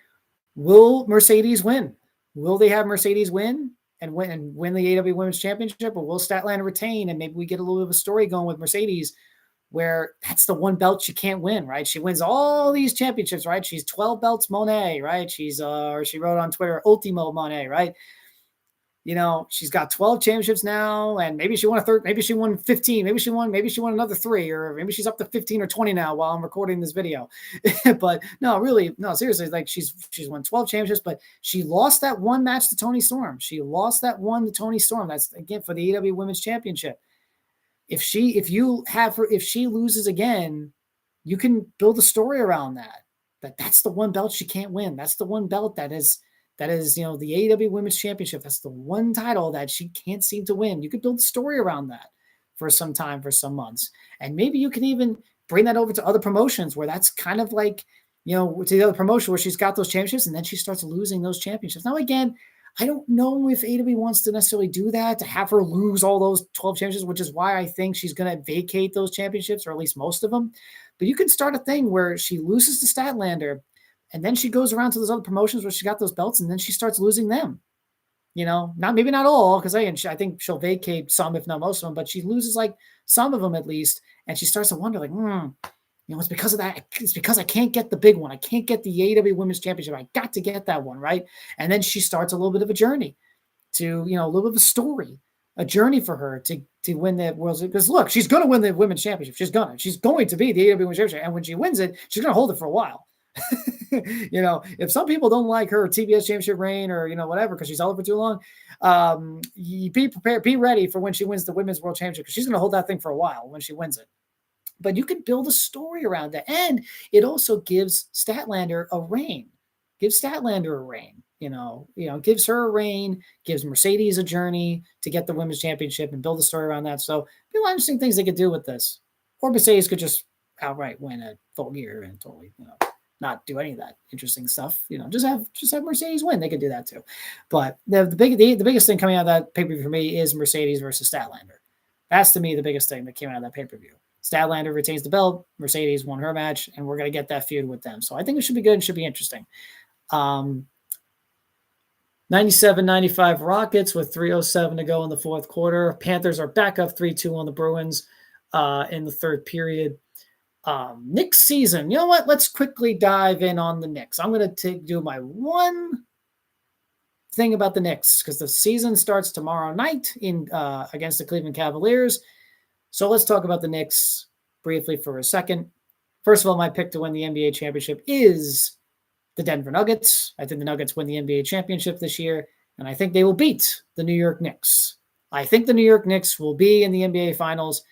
will Mercedes win? Will they have Mercedes win and win the AW Women's Championship, or will Statlander retain? And maybe we get a little bit of a story going with Mercedes, where that's the one belt she can't win, right? She wins all these championships, right? She's 12 belts Monet, right? She's, or she wrote on Twitter, Ultimo Monet, right? She's got 12 championships now, and maybe she won maybe she won 15, maybe she won another 3, or maybe she's up to 15 or 20 now while I'm recording this video. But seriously, like she's won 12 championships, but she lost that one match to Toni Storm. That's again for the AEW Women's Championship. If she loses again, you can build a story around that. That's the one belt she can't win. That's the one belt that is the AEW Women's Championship. That's the one title that she can't seem to win. You could build a story around that for some time, for some months. And maybe you can even bring that over to other promotions where that's kind of like, to the other promotion where she's got those championships and then she starts losing those championships. Now, again, I don't know if AEW wants to necessarily do that, to have her lose all those 12 championships, which is why I think she's going to vacate those championships, or at least most of them. But you can start a thing where she loses to Statlander, and then she goes around to those other promotions where she got those belts, and then she starts losing them. Maybe not all, because I think she'll vacate some, if not most of them, but she loses like some of them at least, and she starts to wonder, like, it's because of that. It's because I can't get the big one. I can't get the AEW Women's Championship. I got to get that one, right? And then she starts a little bit of a journey to, a little bit of a story, a journey for her to win the World's. Because look, she's going to win the Women's Championship. She's going to be the AEW Women's Championship. And when she wins it, she's going to hold it for a while. If some people don't like her TBS Championship reign or, whatever, because she's held it for too long, you be prepared, be ready for when she wins the Women's World Championship, because she's going to hold that thing for a while when she wins it. But you can build a story around that. And it also gives Statlander a reign. Gives her a reign, gives Mercedes a journey to get the Women's Championship and build a story around that. So a lot of interesting things they could do with this. Or Mercedes could just outright win at Full Gear and totally, not do any of that interesting stuff. Just have Mercedes win. They could do that too. But the biggest thing coming out of that pay-per-view for me is Mercedes versus Statlander. That's, to me, the biggest thing that came out of that pay-per-view. Statlander retains the belt. Mercedes won her match, and we're going to get that feud with them. So I think it should be good and should be interesting. 97-95 Rockets with 3:07 to go in the fourth quarter. Panthers are back up 3-2 on the Bruins in the third period. Knicks season. You know what? Let's quickly dive in on the Knicks. I'm going to do my one thing about the Knicks, because the season starts tomorrow night against the Cleveland Cavaliers. So let's talk about the Knicks briefly for a second. First of all, my pick to win the NBA championship is the Denver Nuggets. I think the Nuggets win the NBA championship this year, and I think they will beat the New York Knicks. I think the New York Knicks will be in the NBA Finals.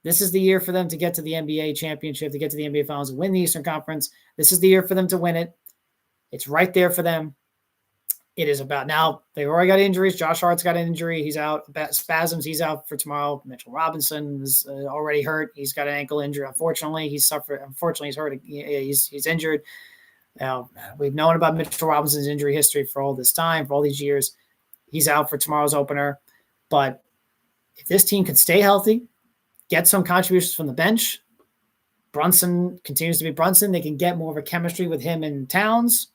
This is the year for them to get to the NBA championship, to get to the NBA Finals and win the Eastern Conference. This is the year for them to win it. It's right there for them. It is about now. They've already got injuries. Josh Hart's got an injury. He's out. Spasms. He's out for tomorrow. Mitchell Robinson is already hurt. He's got an ankle injury. Unfortunately, he's suffered. Unfortunately, he's hurt. He's injured. Now, we've known about Mitchell Robinson's injury history for all this time, for all these years. He's out for tomorrow's opener. But if this team can stay healthy, get some contributions from the bench, Brunson continues to be Brunson, they can get more of a chemistry with him and Towns.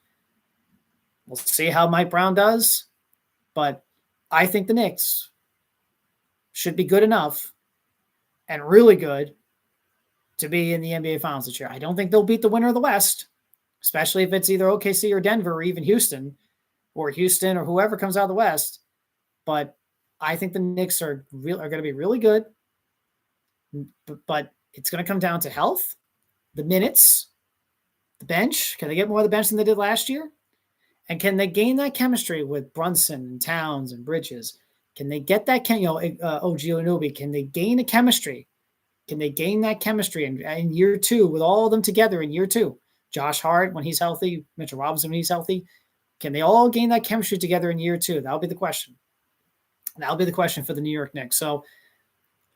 We'll see how Mike Brown does. But I think the Knicks should be good enough and really good to be in the NBA Finals this year. I don't think they'll beat the winner of the West, especially if it's either OKC or Denver or even Houston or whoever comes out of the West. But I think the Knicks are going to be really good. But it's going to come down to health, the minutes, the bench. Can they get more of the bench than they did last year? And can they gain that chemistry with Brunson and Towns and Bridges? Can they get that, OG Anunoby? Can they gain a chemistry? Can they gain that chemistry in year two with all of them together in year two? Josh Hart when he's healthy, Mitchell Robinson when he's healthy. Can they all gain that chemistry together in year two? That'll be the question. That'll be the question for the New York Knicks. So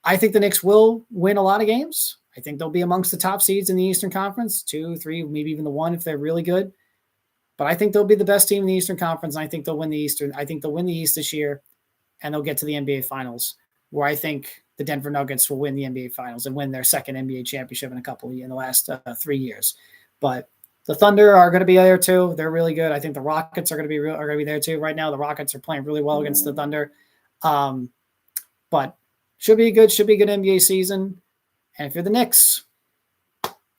I think the Knicks will win a lot of games. I think they'll be amongst the top seeds in the Eastern Conference, 2, 3, maybe even the 1 if they're really good. But I think they'll be the best team in the Eastern Conference. And I think they'll win the Eastern. I think they'll win the East this year, and they'll get to the NBA Finals, where I think the Denver Nuggets will win the NBA Finals and win their second NBA championship in the last 3 years. But the Thunder are going to be there too. They're really good. I think the Rockets are going to be there too. Right now, the Rockets are playing really well against the Thunder. But should be a good NBA season. And if you're the Knicks,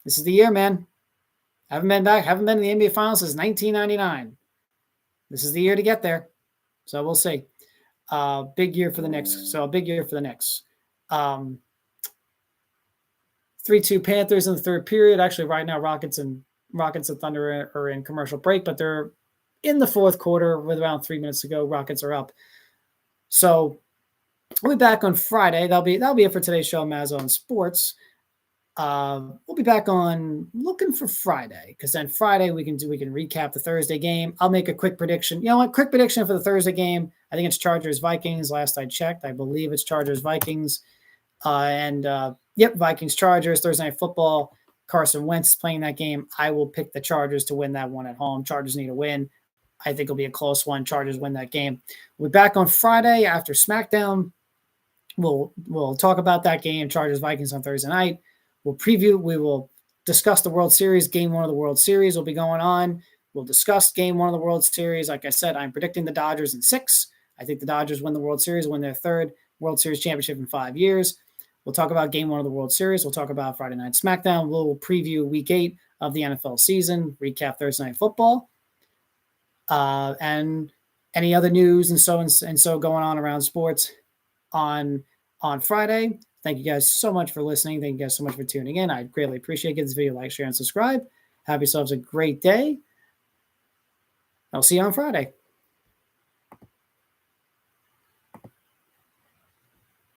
this is the year, man. Haven't been in the NBA Finals since 1999. This is the year to get there. So we'll see. Big year for the Knicks. 3-2 Panthers in the third period. Actually, right now, Rockets and Thunder are in commercial break, but they're in the fourth quarter with around 3 minutes to go. Rockets are up. So we'll be back on Friday. That'll be it for today's show, MazzaOnSports. We'll be back on looking for Friday, because then Friday we can recap the Thursday game. I'll make a quick prediction. You know what? Quick prediction for the Thursday game. I think it's Chargers-Vikings. Last I checked, I believe it's Chargers-Vikings. Vikings-Chargers, Thursday Night Football. Carson Wentz is playing that game. I will pick the Chargers to win that one at home. Chargers need a win. I think it'll be a close one. Chargers win that game. We'll be back on Friday after SmackDown. We'll talk about that game, Chargers-Vikings on Thursday night. We will discuss the World Series. Game 1 of the World Series will be going on. We'll discuss Game 1 of the World Series. Like I said, I'm predicting the Dodgers in 6. I think the Dodgers win the World Series, win their third World Series championship in 5 years. We'll talk about Game 1 of the World Series. We'll talk about Friday Night SmackDown. We'll preview Week 8 of the NFL season, recap Thursday Night Football, and any other news and so going on around sports on Friday. Thank you guys so much for listening. Thank you guys so much for tuning in. I greatly appreciate it. Give this video a like, share, and subscribe. Have yourselves a great day. I'll see you on Friday.